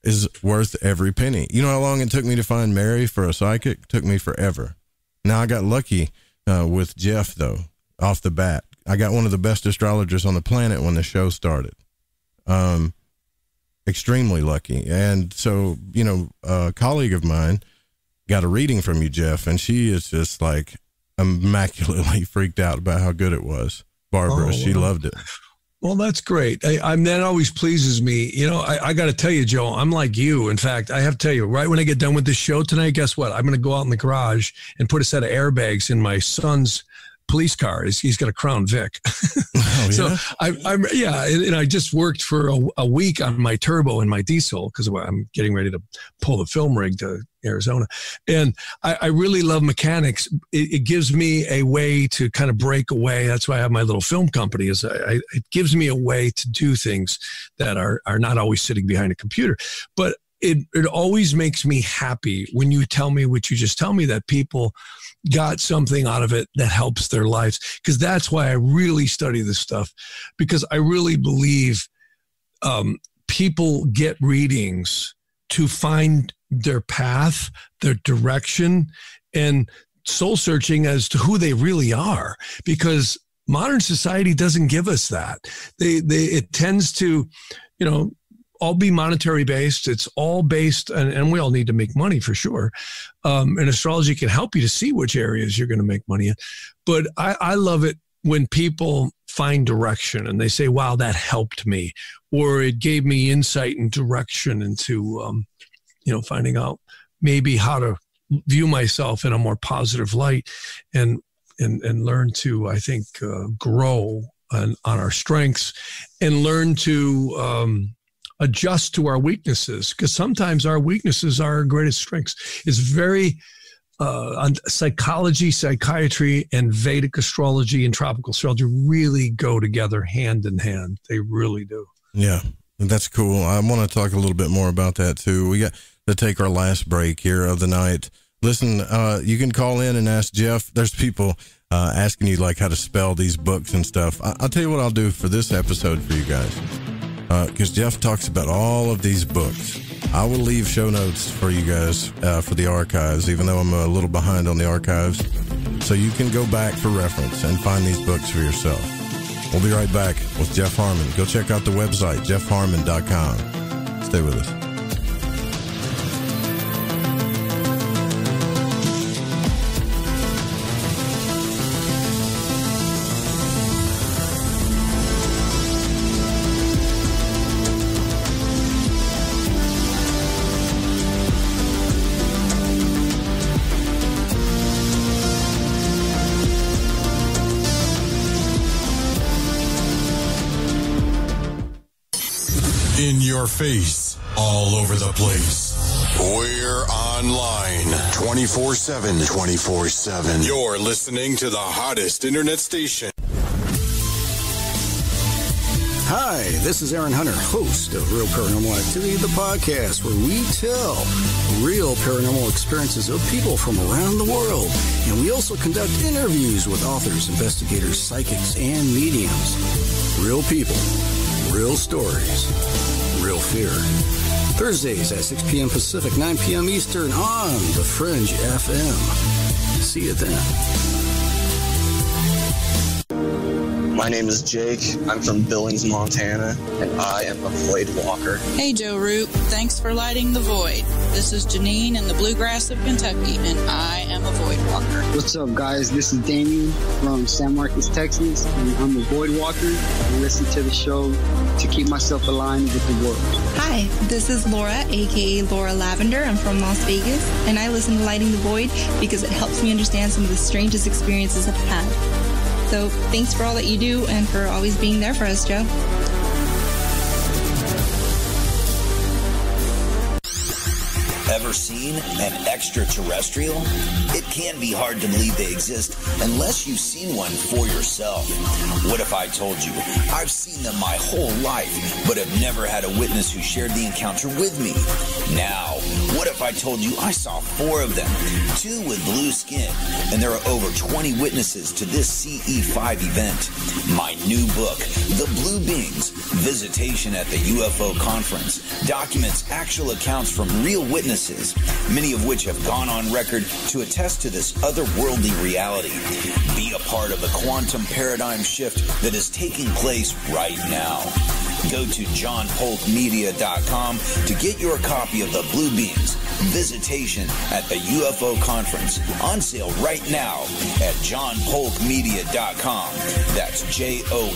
Speaker 7: is worth every penny. You know how long it took me to find Mary for a psychic? It took me forever. Now I got lucky with Jeff, though, off the bat. I got one of the best astrologers on the planet when the show started. Extremely lucky. And so, a colleague of mine got a reading from you, Jeff, and she is just like immaculately freaked out about how good it was. Barbara, she loved it.
Speaker 8: Well, that's great. That always pleases me. I got to tell you, Joe, I'm like you. In fact, I have to tell you, right when I get done with this show tonight, guess what? I'm going to go out in the garage and put a set of airbags in my son's police car. He's got a Crown Vic.
Speaker 7: Oh, yeah?
Speaker 8: So and I just worked for a week on my turbo and my diesel because I'm getting ready to pull the film rig to Arizona. And I really love mechanics. It gives me a way to kind of break away. That's why I have my little film company. It gives me a way to do things that are not always sitting behind a computer. But it always makes me happy when you tell me what you just tell me, that people got something out of it that helps their lives. Because that's why I really study this stuff, because I really believe people get readings to find their path, their direction, and soul searching as to who they really are. Because modern society doesn't give us that. It tends to, all be monetary based. It's all based, and we all need to make money for sure. And astrology can help you to see which areas you're going to make money in. But I love it when people find direction and they say, wow, that helped me, or it gave me insight and direction into, finding out maybe how to view myself in a more positive light and learn to, I think, grow on our strengths and learn to, adjust to our weaknesses, because sometimes our weaknesses are our greatest strengths. It's very psychology, psychiatry, and Vedic astrology and tropical astrology really go together hand in hand. They really do.
Speaker 7: Yeah, that's cool. I want to talk a little bit more about that too. We got to take our last break here of the night. Listen, you can call in and ask Jeff. There's people asking you like how to spell these books and stuff. I'll tell you what I'll do for this episode for you guys. Because Jeff talks about all of these books. I will leave show notes for you guys for the archives, even though I'm a little behind on the archives. So you can go back for reference and find these books for yourself. We'll be right back with Jeff Harman. Go check out the website, jeffharman.com. Stay with us.
Speaker 23: In your face, all over the place. We're online 24/7. 24/7. You're listening to the hottest internet station.
Speaker 1: Hi, this is Aaron Hunter, host of Real Paranormal Activity, the podcast where we tell real paranormal experiences of people from around the world. And we also conduct interviews with authors, investigators, psychics, and mediums. Real people, real stories, real fear. Thursdays at 6 p.m. Pacific, 9 p.m. Eastern on the Fringe FM. See you then.
Speaker 2: My name is Jake. I'm from Billings, Montana, and I am a void walker.
Speaker 3: Hey, Joe Root. Thanks for lighting the void. This is Janine in the bluegrass of Kentucky, and I am a void walker.
Speaker 4: What's up, guys? This is Damien from San Marcos, Texas, and I'm a void walker. I listen to the show to keep myself aligned with the world.
Speaker 5: Hi, this is Laura, a.k.a. Laura Lavender. I'm from Las Vegas, and I listen to Lighting the Void because it helps me understand some of the strangest experiences I've had. So thanks for all that you do and for always being there for us, Joe.
Speaker 9: Ever seen an extraterrestrial? It can be hard to believe they exist unless you've seen one for yourself. What if I told you I've seen them my whole life, but have never had a witness who shared the encounter with me? Now, what if I told you I saw 4 of them, 2 with blue skin, and there are over 20 witnesses to this CE5 event? My new book, The Blue Beings, Visitation at the UFO Conference, documents actual accounts from real witnesses, many of which have gone on record to attest to this otherworldly reality. Be a part of the quantum paradigm shift that is taking place right now. Go to johnpolkmedia.com to get your copy of The Blue Beings, Visitation at the UFO Conference, on sale right now at johnpolkmedia.com. That's JOHNPOLK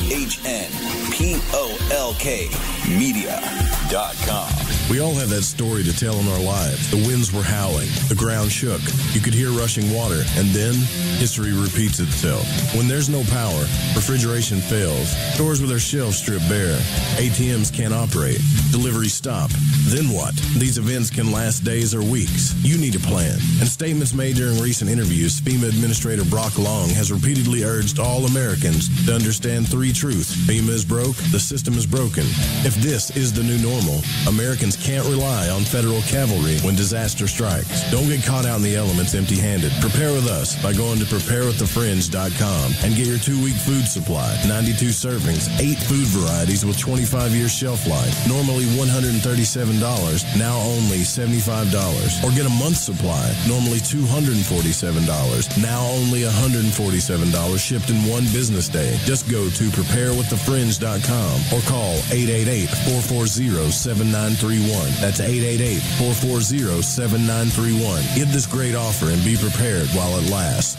Speaker 9: media.com.
Speaker 10: We all have that story to tell in our lives. The winds were howling, the ground shook, you could hear rushing water, and then history repeats itself. When there's no power, refrigeration fails, stores with their shelves strip bare, ATMs can't operate, deliveries stop. Then what? These events can last days or weeks. You need a plan. In statements made during recent interviews, FEMA Administrator Brock Long has repeatedly urged all Americans to understand 3 truths. FEMA is broke, the system is broken. If this is the new normal, Americans just can't rely on federal cavalry when disaster strikes. Don't get caught out in the elements empty-handed. Prepare with us by going to preparewiththefringe.com and get your 2-week food supply. 92 servings, 8 food varieties with 25-year shelf life. Normally $137, now only $75. Or get a month's supply, normally $247, now only $147, shipped in one business day. Just go to preparewiththefringe.com or call 888-440-7931. That's 888-440-7931. Get this great offer and be prepared while it lasts.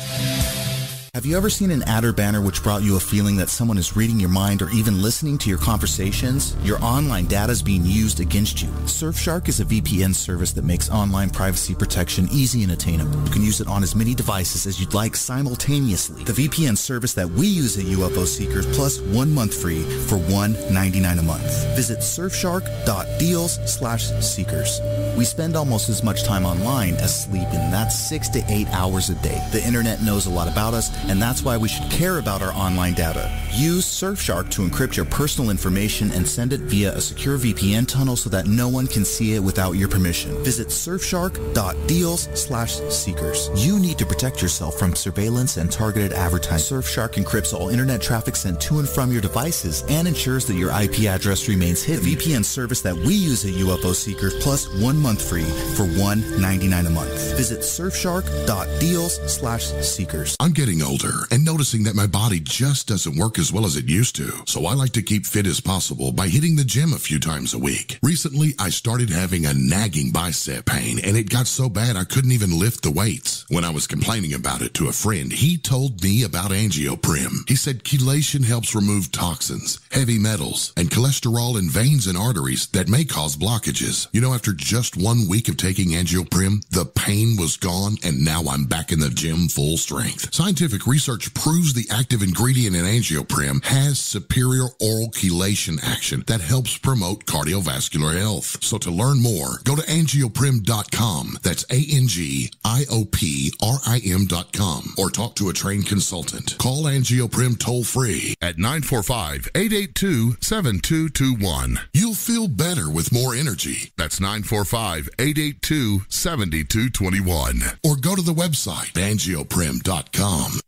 Speaker 21: Have you ever seen an ad or banner which brought you a feeling that someone is reading your mind or even listening to your conversations? Your online data is being used against you. Surfshark is a VPN service that makes online privacy protection easy and attainable. You can use it on as many devices as you'd like simultaneously. The VPN service that we use at UFO Seekers, plus 1 month free for $1.99 a month. Visit surfshark.deals/seekers. We spend almost as much time online as sleeping, and that's 6 to 8 hours a day. The internet knows a lot about us, and that's why we should care about our online data. Use Surfshark to encrypt your personal information and send it via a secure VPN tunnel so that no one can see it without your permission. Visit surfshark.deals/seekers. You need to protect yourself from surveillance and targeted advertising. Surfshark encrypts all internet traffic sent to and from your devices and ensures that your IP address remains hidden. The VPN service that we use at UFO Seekers, plus 1 month free for $1.99 a month. Visit surfshark.deals/seekers.
Speaker 6: I'm getting older and noticing that my body just doesn't work as well as it used to. So I like to keep fit as possible by hitting the gym a few times a week. Recently, I started having a nagging bicep pain, and it got so bad I couldn't even lift the weights. When I was complaining about it to a friend, he told me about angioprim. He said chelation helps remove toxins, heavy metals, and cholesterol in veins and arteries that may cause blockages. You know, after just 1 week of taking angioprim, the pain was gone, and now I'm back in the gym full strength. Scientific research proves the active ingredient in angioprim has superior oral chelation action that helps promote cardiovascular health. So to learn more, go to angioprim.com. That's ANGIOPRIM.com, or talk to a trained consultant. Call Angioprim toll free at 945-882-7221. You'll feel better with more energy. That's 945-882-7221. Or go to the website angioprim.com.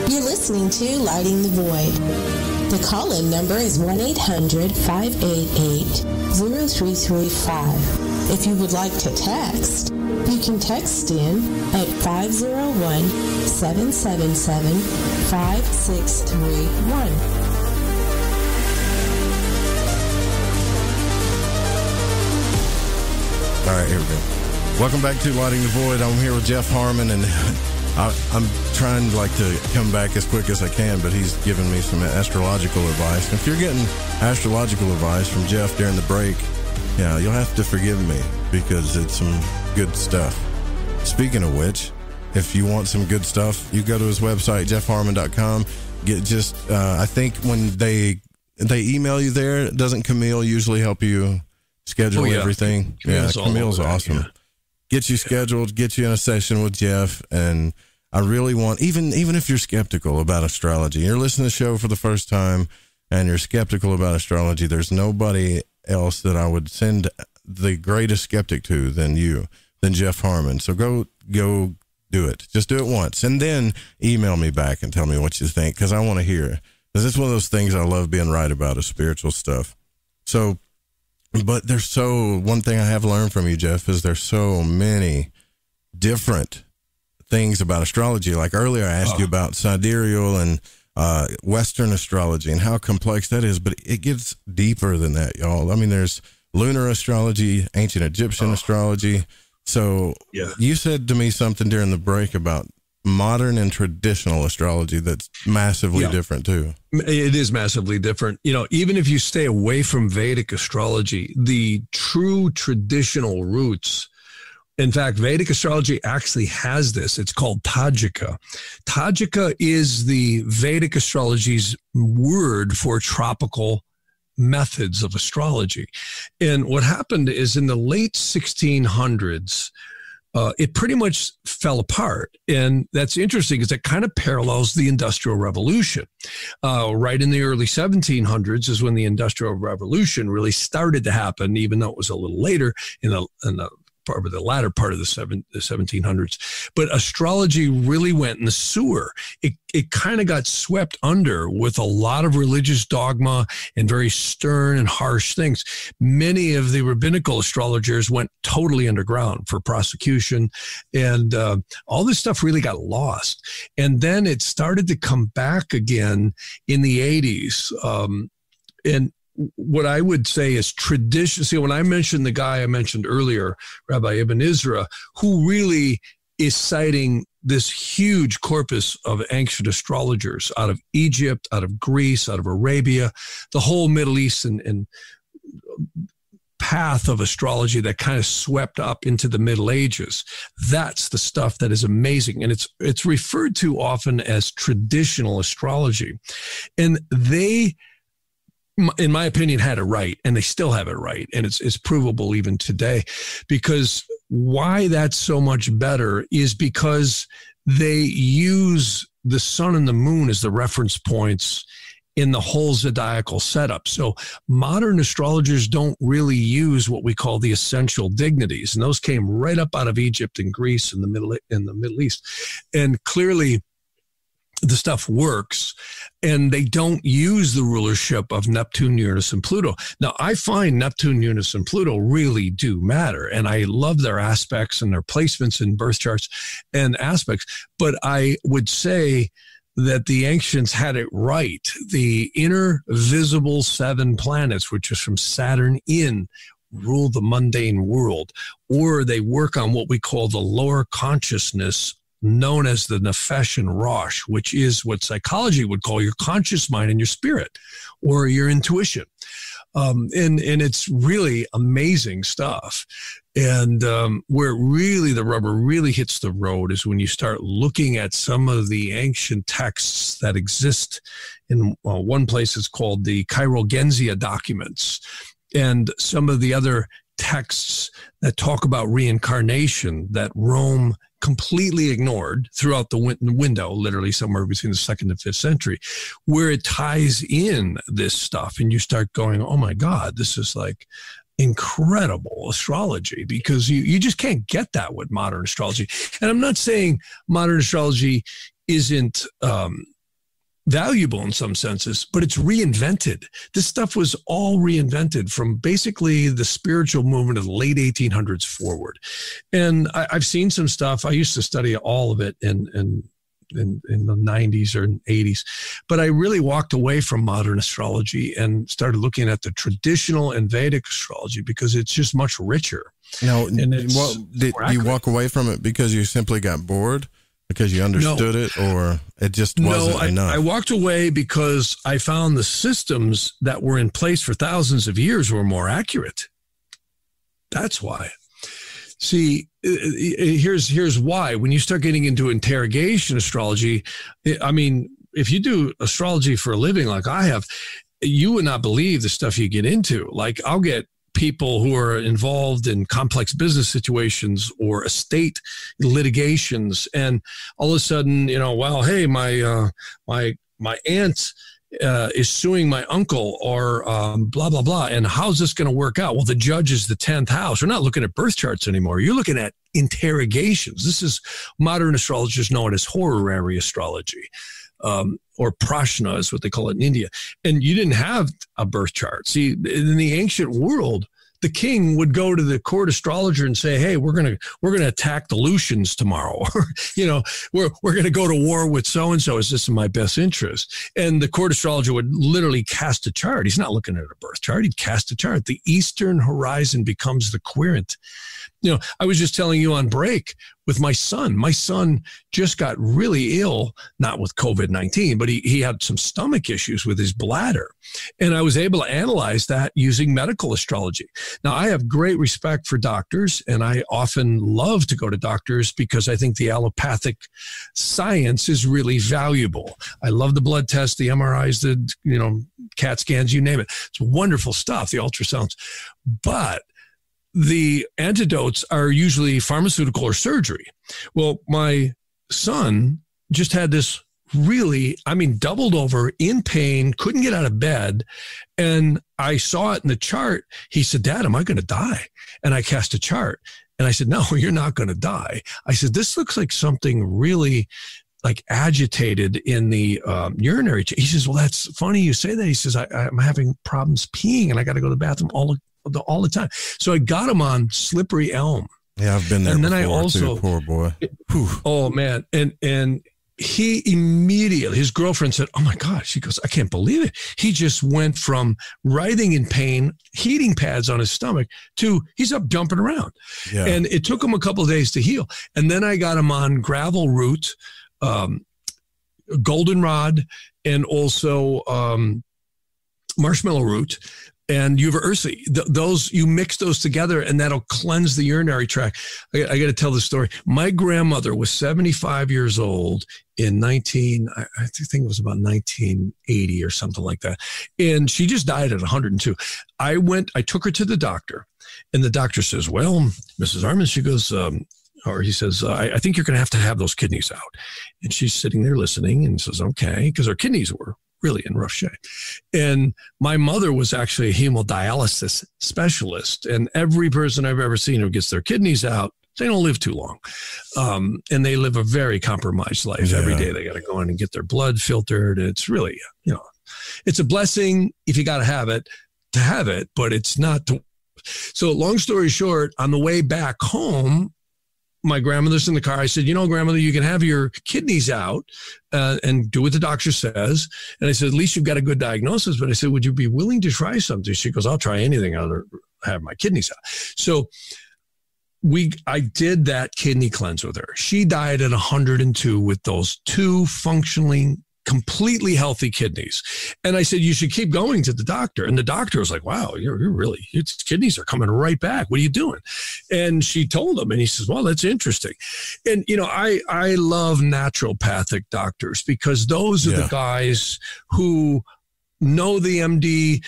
Speaker 11: You're listening to Lighting the Void. The call-in number is 1-800-588-0335. If you would like to text, you can text in at 501-777-5631.
Speaker 7: All right, here we go. Welcome back to Lighting the Void. I'm here with Jeff Harman, and I'm trying to come back as quick as I can, but he's giving me some astrological advice. And if you're getting astrological advice from Jeff during the break, yeah, you'll have to forgive me because it's some good stuff. Speaking of which, if you want some good stuff, you go to his website, jeffharman.com. I think when they email you there, doesn't Camille usually help you schedule everything? Camille's awesome. Yeah. Get you scheduled, get you in a session with Jeff, and I really want, even if you're skeptical about astrology, you're listening to the show for the first time and you're skeptical about astrology, there's nobody else that I would send the greatest skeptic to than Jeff Harman. So go do it. Just do it once, and then email me back and tell me what you think, because I want to hear. Because it's one of those things I love being right about, is spiritual stuff. So, but one thing I have learned from you, Jeff, is there's so many different things about astrology. Like earlier, I asked you about sidereal and Western astrology and how complex that is, but it gets deeper than that, y'all. I mean, there's lunar astrology, ancient Egyptian astrology. So you said to me something during the break about modern and traditional astrology that's massively different too.
Speaker 8: It is massively different. You know, even if you stay away from Vedic astrology, the true traditional roots, in fact, Vedic astrology actually has this. It's called Tajika. Tajika is the Vedic astrology's word for tropical methods of astrology. And what happened is in the late 1600s, it pretty much fell apart. And that's interesting because it kind of parallels the Industrial Revolution. Right in the early 1700s is when the Industrial Revolution really started to happen, even though it was a little later in the latter part of the 1700s. But astrology really went in the sewer. It kind of got swept under with a lot of religious dogma and very stern and harsh things. Many of the rabbinical astrologers went totally underground for prosecution, and all this stuff really got lost. And then it started to come back again in the 80s. And what I would say is tradition. See, when I mentioned the guy I mentioned earlier, Rabbi Ibn Ezra, who really is citing this huge corpus of ancient astrologers out of Egypt, out of Greece, out of Arabia, the whole Middle East and path of astrology that kind of swept up into the Middle Ages. That's the stuff that is amazing. And it's referred to often as traditional astrology. And they, in my opinion, had it right, and they still have it right. And it's provable even today, because why that's so much better is because they use the sun and the moon as the reference points in the whole zodiacal setup. So modern astrologers don't really use what we call the essential dignities. And those came right up out of Egypt and Greece and the Middle East. And clearly the stuff works, and they don't use the rulership of Neptune, Uranus, and Pluto. Now, I find Neptune, Uranus, and Pluto really do matter, and I love their aspects and their placements in birth charts and aspects, but I would say that the ancients had it right. The inner visible 7 planets, which is from Saturn in, rule the mundane world, or they work on what we call the lower consciousness, known as the Nefesh and Rosh, which is what psychology would call your conscious mind and your spirit, or your intuition. And it's really amazing stuff. And where really the rubber really hits the road is when you start looking at some of the ancient texts that exist in one place. It's called the Cairo-Genzia documents, and some of the other texts that talk about reincarnation that Rome completely ignored throughout the window, literally somewhere between the 2nd and 5th century, where it ties in this stuff. And you start going, oh my God, this is like incredible astrology, because you just can't get that with modern astrology. And I'm not saying modern astrology isn't valuable in some senses, but it's reinvented. This stuff was all reinvented from basically the spiritual movement of the late 1800s forward. And I've seen some stuff. I used to study all of it in the 90s or 80s, but I really walked away from modern astrology and started looking at the traditional and Vedic astrology, because it's just much richer.
Speaker 7: Now, did you walk away from it because you simply got bored? Because you understood it, or it just wasn't enough? I walked away because I found the systems that were in place for thousands of years were more accurate. That's why. See, here's why. When you start getting into interrogation astrology, I mean, if you do astrology for a living like I have, you would not believe the stuff you get into. Like, I'll get people who are involved in complex business situations or estate litigations, and all of a sudden, well, hey, my aunt is suing my uncle, or blah blah blah, and how's this going to work out? Well, the judge is the 10th house. We're not looking at birth charts anymore. You're looking at interrogations. This is, modern astrologers know it as horary astrology. Or prashna is what they call it in India. And you didn't have a birth chart. See, in the ancient world, the king would go to the court astrologer and say, hey, we're going to attack the Lucians tomorrow. Or, we're going to go to war with so-and-so. Is this in my best interest? And the court astrologer would literally cast a chart. He's not looking at a birth chart. He'd cast a chart. The eastern horizon becomes the querent. I was just telling you on break
Speaker 8: with my son. My son just got really ill, not with COVID-19, but he had some stomach issues with his bladder. And I was able to analyze that using medical astrology. Now, I have great respect for doctors, and I often love to go to doctors because I think the allopathic science is really valuable. I love the blood tests, the MRIs, the CAT scans, you name it. It's wonderful stuff, the ultrasounds. But the antidotes are usually pharmaceutical or surgery. Well, my son just had this really, doubled over, in pain, couldn't get out of bed. And I saw it in the chart. He said, "Dad, am I going to die?" And I cast a chart. And I said, "No, you're not going to die." I said, "This looks like something really like agitated in the urinary." He says, "Well, that's funny you say that." He says, I'm having problems peeing and I got to go to the bathroom all the time. So I got him on slippery elm.
Speaker 7: Yeah, I've been there
Speaker 8: and then
Speaker 7: before,
Speaker 8: I also,
Speaker 7: too, poor boy.
Speaker 8: Oh, man. And he immediately, his girlfriend said, "Oh, my gosh." She goes, "I can't believe it. He just went from writhing in pain, heating pads on his stomach, to he's up jumping around." Yeah. And it took him a couple of days to heal. And then I got him on gravel root, goldenrod, and also marshmallow root and Ursi. Those, you mix those together and that'll cleanse the urinary tract. I got to tell the story. My grandmother was 75 years old in I think it was about 1980 or something like that. And she just died at 102. I took her to the doctor, and the doctor says, "Well, Mrs. Harman," she goes, or he says, I think you're going to have those kidneys out." And she's sitting there listening and says, "Okay," because her kidneys were really in rough shape. And my mother was actually a hemodialysis specialist. And every person I've ever seen who gets their kidneys out, they don't live too long. And they live a very compromised life. Yeah. Every day they got to go in and get their blood filtered. It's really, it's a blessing if you got to have it, but it's not. So long story short, on the way back home, my grandmother's in the car. I said, "Grandmother, you can have your kidneys out and do what the doctor says." And I said, "At least you've got a good diagnosis." But I said, "Would you be willing to try something?" She goes, "I'll try anything other than have my kidneys out." So I did that kidney cleanse with her. She died at 102 with those two functioning, completely healthy kidneys. And I said, "You should keep going to the doctor." And the doctor was like, "Wow, your kidneys are coming right back. What are you doing?" And she told him, and he says, "Well, that's interesting." And, I love naturopathic doctors because those are the guys who know the MD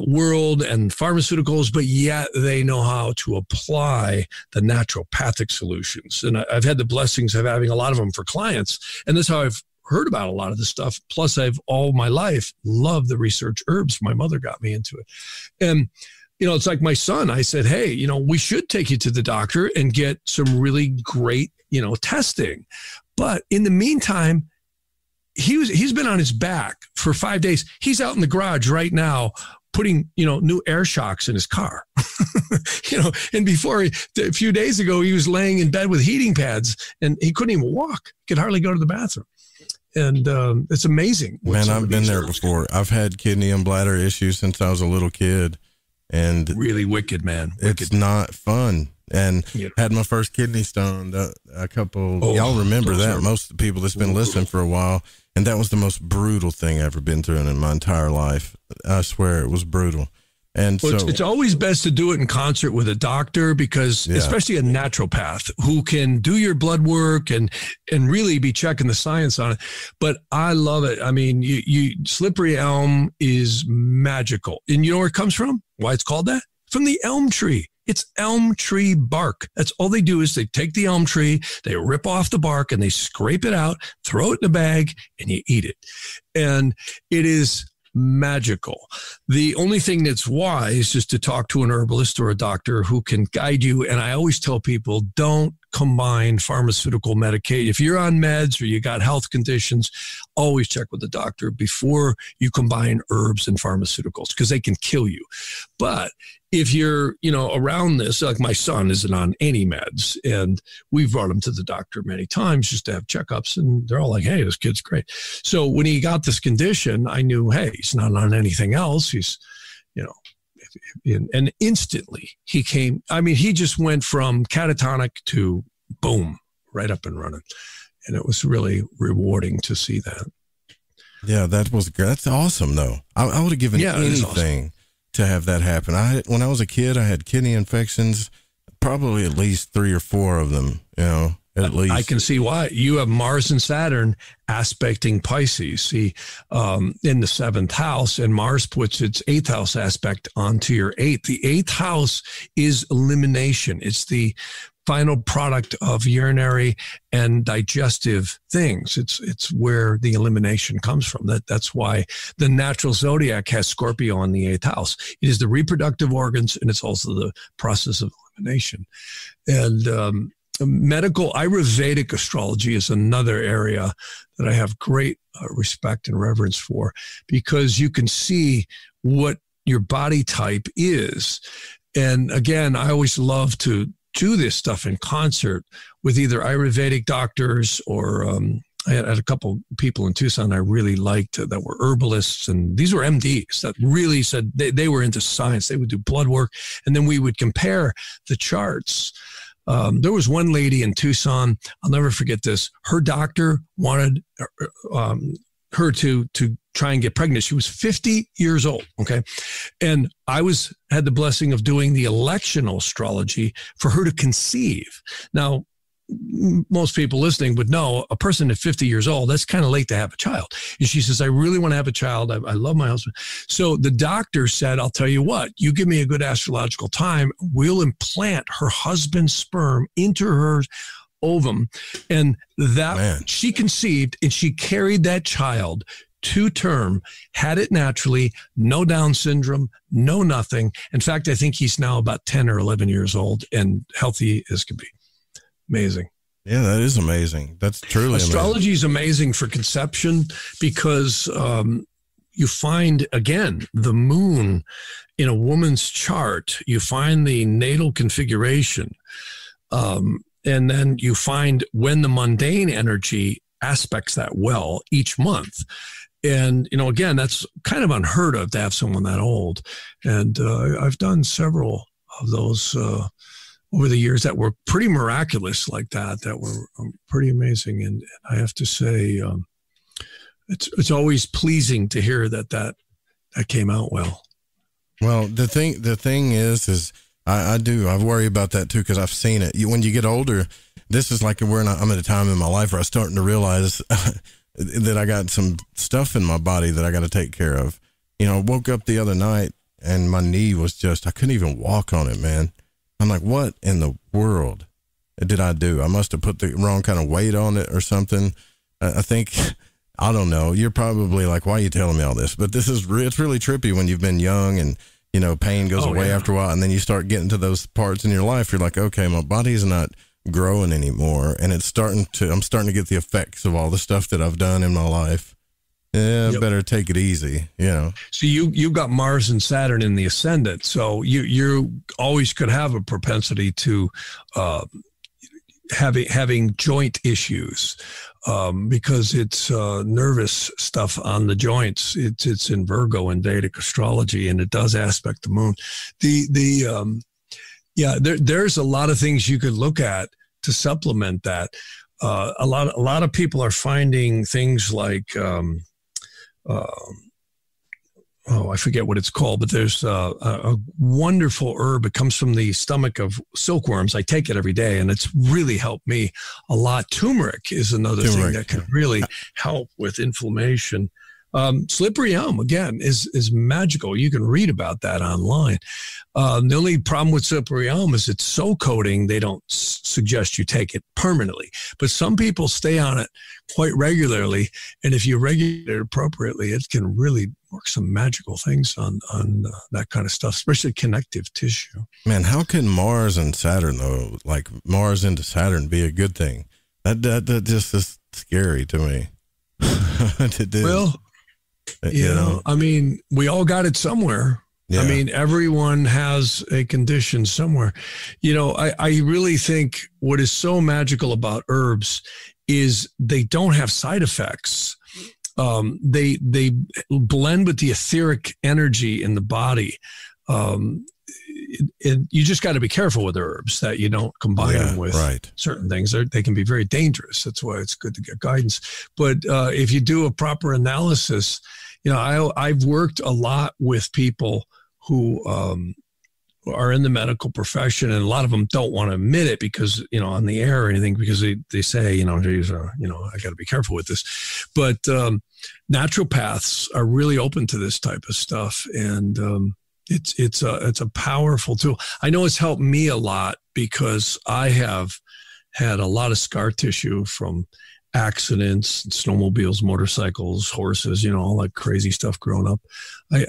Speaker 8: world and pharmaceuticals, but yet they know how to apply the naturopathic solutions. And I've had the blessings of having a lot of them for clients. And that's how I've heard about a lot of this stuff. Plus, I've all my life loved the research herbs. My mother got me into it. And, it's like my son. I said, "Hey, we should take you to the doctor and get some really great, testing." But in the meantime, he's been on his back for 5 days. He's out in the garage right now putting, new air shocks in his car. And before, a few days ago, he was laying in bed with heating pads and he couldn't even walk. He could hardly go to the bathroom. And it's amazing.
Speaker 7: Man, I've been there before. I've had kidney and bladder issues since I was a little kid. And
Speaker 8: really wicked, man.
Speaker 7: It's not fun. And had my first kidney stone a couple, y'all remember that. Most of the people that's been listening for a while. And that was the most brutal thing I've ever been through in my entire life. I swear it was brutal. And so
Speaker 8: it's always best to do it in concert with a doctor because especially a naturopath who can do your blood work and really be checking the science on it. But I love it. I mean, you slippery elm is magical. And you know where it comes from? Why it's called that? From the elm tree. It's elm tree bark. That's all they do is they take the elm tree, they rip off the bark and they scrape it out, throw it in a bag and you eat it. And it is magical. The only thing that's wise is to talk to an herbalist or a doctor who can guide you. And I always tell people, don't combine pharmaceutical medication. If you're on meds or you got health conditions, always check with the doctor before you combine herbs and pharmaceuticals because they can kill you. But if you're, around this, like my son isn't on any meds and we've brought him to the doctor many times just to have checkups and they're all like, "Hey, this kid's great." So when he got this condition, I knew, hey, he's not on anything else. He's, and instantly he came, he just went from catatonic to boom, right up and running. And it was really rewarding to see that.
Speaker 7: Yeah, that was great. That's awesome, though. I would have given anything to have that happen. When I was a kid, I had kidney infections, probably at least 3 or 4 of them, at least.
Speaker 8: I can see why. You have Mars and Saturn aspecting Pisces, see, in the 7th house, and Mars puts its 8th house aspect onto your 8th. The 8th house is elimination. It's the final product of urinary and digestive things. It's where the elimination comes from. That's why the natural zodiac has Scorpio on the 8th house. It is the reproductive organs, and it's also the process of elimination. And medical Ayurvedic astrology is another area that I have great respect and reverence for, because you can see what your body type is. And again, I always love to do this stuff in concert with either Ayurvedic doctors or I had a couple people in Tucson I really liked that were herbalists, and these were MDs that really said they were into science. They would do blood work, and then we would compare the charts. There was one lady in Tucson, I'll never forget this. Her doctor wanted her to try and get pregnant. She was 50 years old. Okay. And I had the blessing of doing the electional astrology for her to conceive. Now, most people listening would know a person at 50 years old, that's kind of late to have a child. And she says, I really want to have a child. I love my husband. So the doctor said, I'll tell you what, you give me a good astrological time, we'll implant her husband's sperm into her ovum. And she conceived, and she carried that child to term, had it naturally, no Down syndrome, no nothing. In fact, I think he's now about 10 or 11 years old and healthy as can be. Amazing.
Speaker 7: Yeah, that is amazing. That's truly
Speaker 8: astrology is amazing for conception, because you find, again, the moon in a woman's chart. You find the natal configuration, and then you find when the mundane energy aspects that well each month. And, again, that's kind of unheard of to have someone that old. And I've done several of those over the years that were pretty miraculous like that were pretty amazing. And I have to say, it's always pleasing to hear that came out well.
Speaker 7: Well, the thing is I worry about that too, because I've seen it. When you get older, this is like I'm at a time in my life where I'm starting to realize that I got some stuff in my body that I got to take care of. I woke up the other night and my knee was I couldn't even walk on it, man. I'm like, what in the world did I do? I must have put the wrong kind of weight on it or something. I think, I don't know. You're probably like, why are you telling me all this? But it's really trippy when you've been young and, pain goes away after a while. And then you start getting to those parts in your life. You're like, okay, my body's not growing anymore. And I'm starting to get the effects of all the stuff that I've done in my life. Yeah, better take it easy, So
Speaker 8: you got Mars and Saturn in the ascendant, so you always could have a propensity to having joint issues because it's nervous stuff on the joints. It's in Virgo in Vedic astrology, and it does aspect the moon. There's a lot of things you could look at to supplement that. A lot of people are finding things like. I forget what it's called, but there's a wonderful herb. It comes from the stomach of silkworms. I take it every day, and it's really helped me a lot. Turmeric is another thing that can really help with inflammation. Slippery elm, again, is magical. You can read about that online. The only problem with slippery elm is it's so coating, they don't suggest you take it permanently. But some people stay on it quite regularly, and if you regulate it appropriately, it can really work some magical things on that kind of stuff, especially connective tissue.
Speaker 7: Man, how can Mars and Saturn, though, like Mars into Saturn, be a good thing? That just is scary to me.
Speaker 8: Well, I mean, we all got it somewhere. Yeah. I mean, everyone has a condition somewhere. I really think what is so magical about herbs is they don't have side effects. They blend with the etheric energy in the body. you just got to be careful with herbs that you don't combine them with certain things. They can be very dangerous. That's why it's good to get guidance. But if you do a proper analysis, I've worked a lot with people who are in the medical profession, and a lot of them don't want to admit it because, on the air or anything, because they say, geez, I got to be careful with this. But naturopaths are really open to this type of stuff, and it's a powerful tool. I know it's helped me a lot because I have had a lot of scar tissue from accidents, snowmobiles, motorcycles, horses, all that crazy stuff growing up.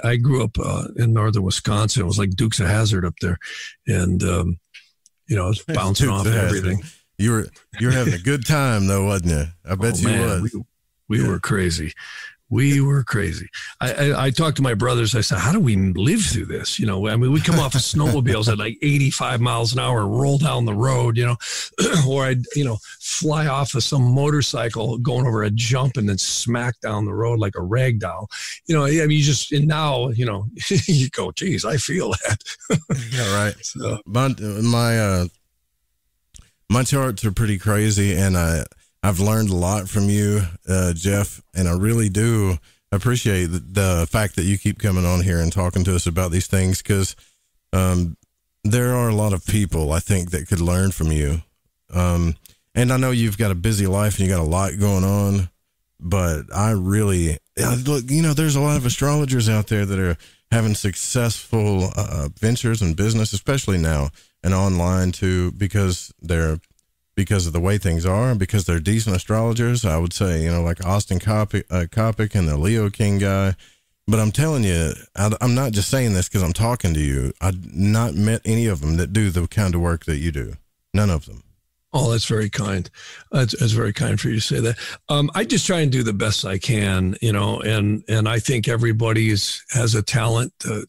Speaker 8: I grew up in northern Wisconsin. It was like Dukes of Hazzard up there. And, it was bouncing off everything.
Speaker 7: You were having a good time though, wasn't you? I bet you was.
Speaker 8: We were crazy. We were crazy. I talked to my brothers. I said, how do we live through this? We come off of snowmobiles at like 85 miles an hour and roll down the road, or I'd, fly off of some motorcycle going over a jump and then smack down the road like a rag doll. Now, you go, geez, I feel that.
Speaker 7: Yeah, right. So, my charts are pretty crazy, and I've learned a lot from you, Jeff, and I really do appreciate the fact that you keep coming on here and talking to us about these things, because there are a lot of people, I think, that could learn from you. And I know you've got a busy life and you got a lot going on, but I really, there's a lot of astrologers out there that are having successful ventures and business, especially now, and online too, because of the way things are, because they're decent astrologers. I would say, like Austin Coppock and the Leo King guy. But I'm telling you, I'm not just saying this because I'm talking to you. I've not met any of them that do the kind of work that you do. None of them.
Speaker 8: Oh, that's very kind. That's very kind for you to say that. I just try and do the best I can, and I think everybody has a talent to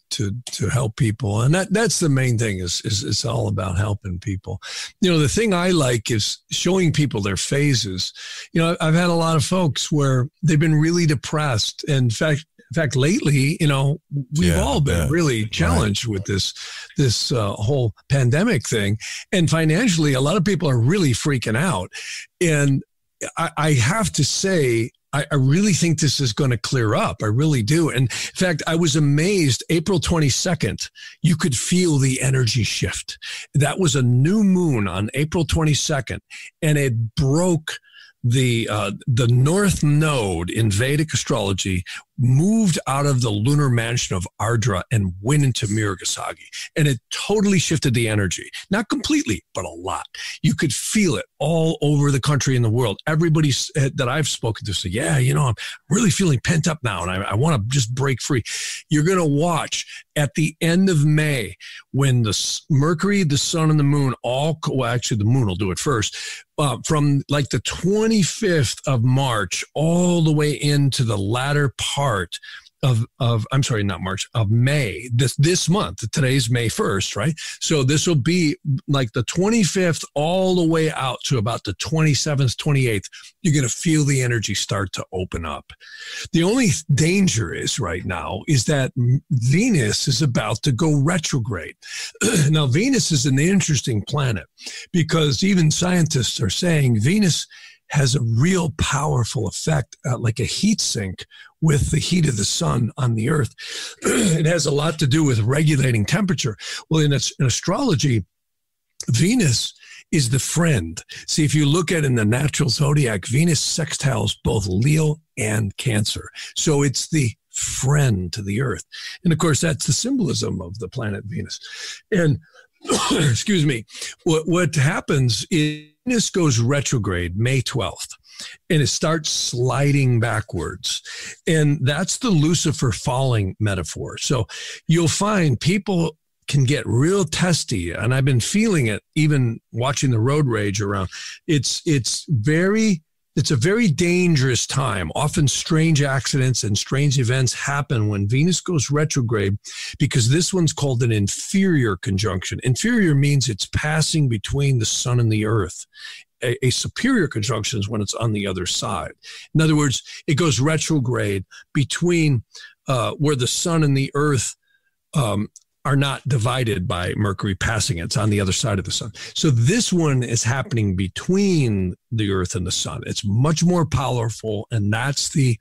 Speaker 8: help people. And that's the main thing is it's all about helping people. The thing I like is showing people their phases. I've had a lot of folks where they've been really depressed. And in fact, lately, we've all been really challenged with this whole pandemic thing. And financially, a lot of people are really freaking out. And I have to say, I really think this is going to clear up. I really do. And in fact, I was amazed. April 22nd, you could feel the energy shift. That was a new moon on April 22nd, and it broke the North Node in Vedic astrology, moved out of the lunar mansion of Ardra and went into Miragasagi. And it totally shifted the energy. Not completely, but a lot. You could feel it all over the country and the world. Everybody that I've spoken to said, yeah, I'm really feeling pent up now, and I want to just break free. You're going to watch at the end of May when the Mercury, the Sun, and the Moon actually the Moon will do it first, from like the 25th of March all the way into the latter part of May, this month. Today's May 1st, right? So this will be like the 25th all the way out to about the 27th, 28th. You're going to feel the energy start to open up. The only danger is right now is that Venus is about to go retrograde. Now, Venus is an interesting planet because even scientists are saying Venus has a real powerful effect, like a heat sink with the heat of the sun on the earth. It has a lot to do with regulating temperature. Well, in astrology, Venus is the friend. See, if you look at in the natural zodiac, Venus sextiles both Leo and Cancer. So it's the friend to the earth. And of course, that's the symbolism of the planet Venus. And excuse me, what happens is Venus goes retrograde May 12th, and it starts sliding backwards. And that's the Lucifer falling metaphor. So you'll find people can get real testy, and I've been feeling it even watching the road rage around. It's a very dangerous time. Often strange accidents and strange events happen when Venus goes retrograde, because this one's called an inferior conjunction. Inferior means it's passing between the sun and the earth. A superior conjunction is when it's on the other side. In other words, it goes retrograde between where the sun and the earth are not divided by Mercury passing. It's on the other side of the sun. So this one is happening between the Earth and the sun. It's much more powerful, and that's the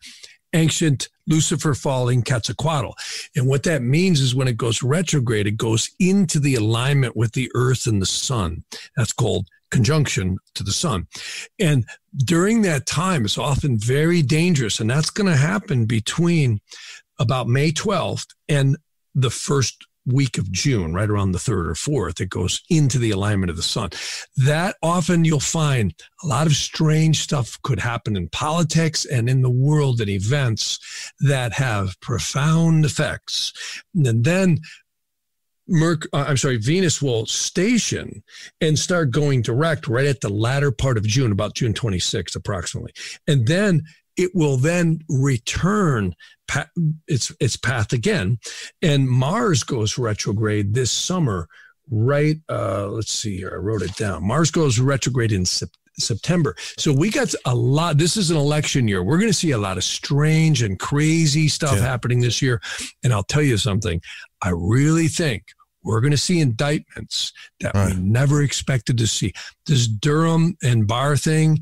Speaker 8: ancient Lucifer falling Quetzalcoatl. And what that means is when it goes retrograde, it goes into the alignment with the Earth and the sun. That's called conjunction to the sun. And during that time, it's often very dangerous. And that's going to happen between about May 12th and the first week of June, right around the 3rd or 4th. It goes into the alignment of the sun. That often you'll find a lot of strange stuff could happen in politics and in the world and events that have profound effects. And then Venus will station and start going direct right at the latter part of June, about June 26th approximately. And then it will then return its path again. And Mars goes retrograde this summer, right? Let's see here. I wrote it down. Mars goes retrograde in September. So we got a lot. This is an election year. We're going to see a lot of strange and crazy stuff happening this year. And I'll tell you something. I really think we're going to see indictments that we never expected to see. This Durham and Barr thing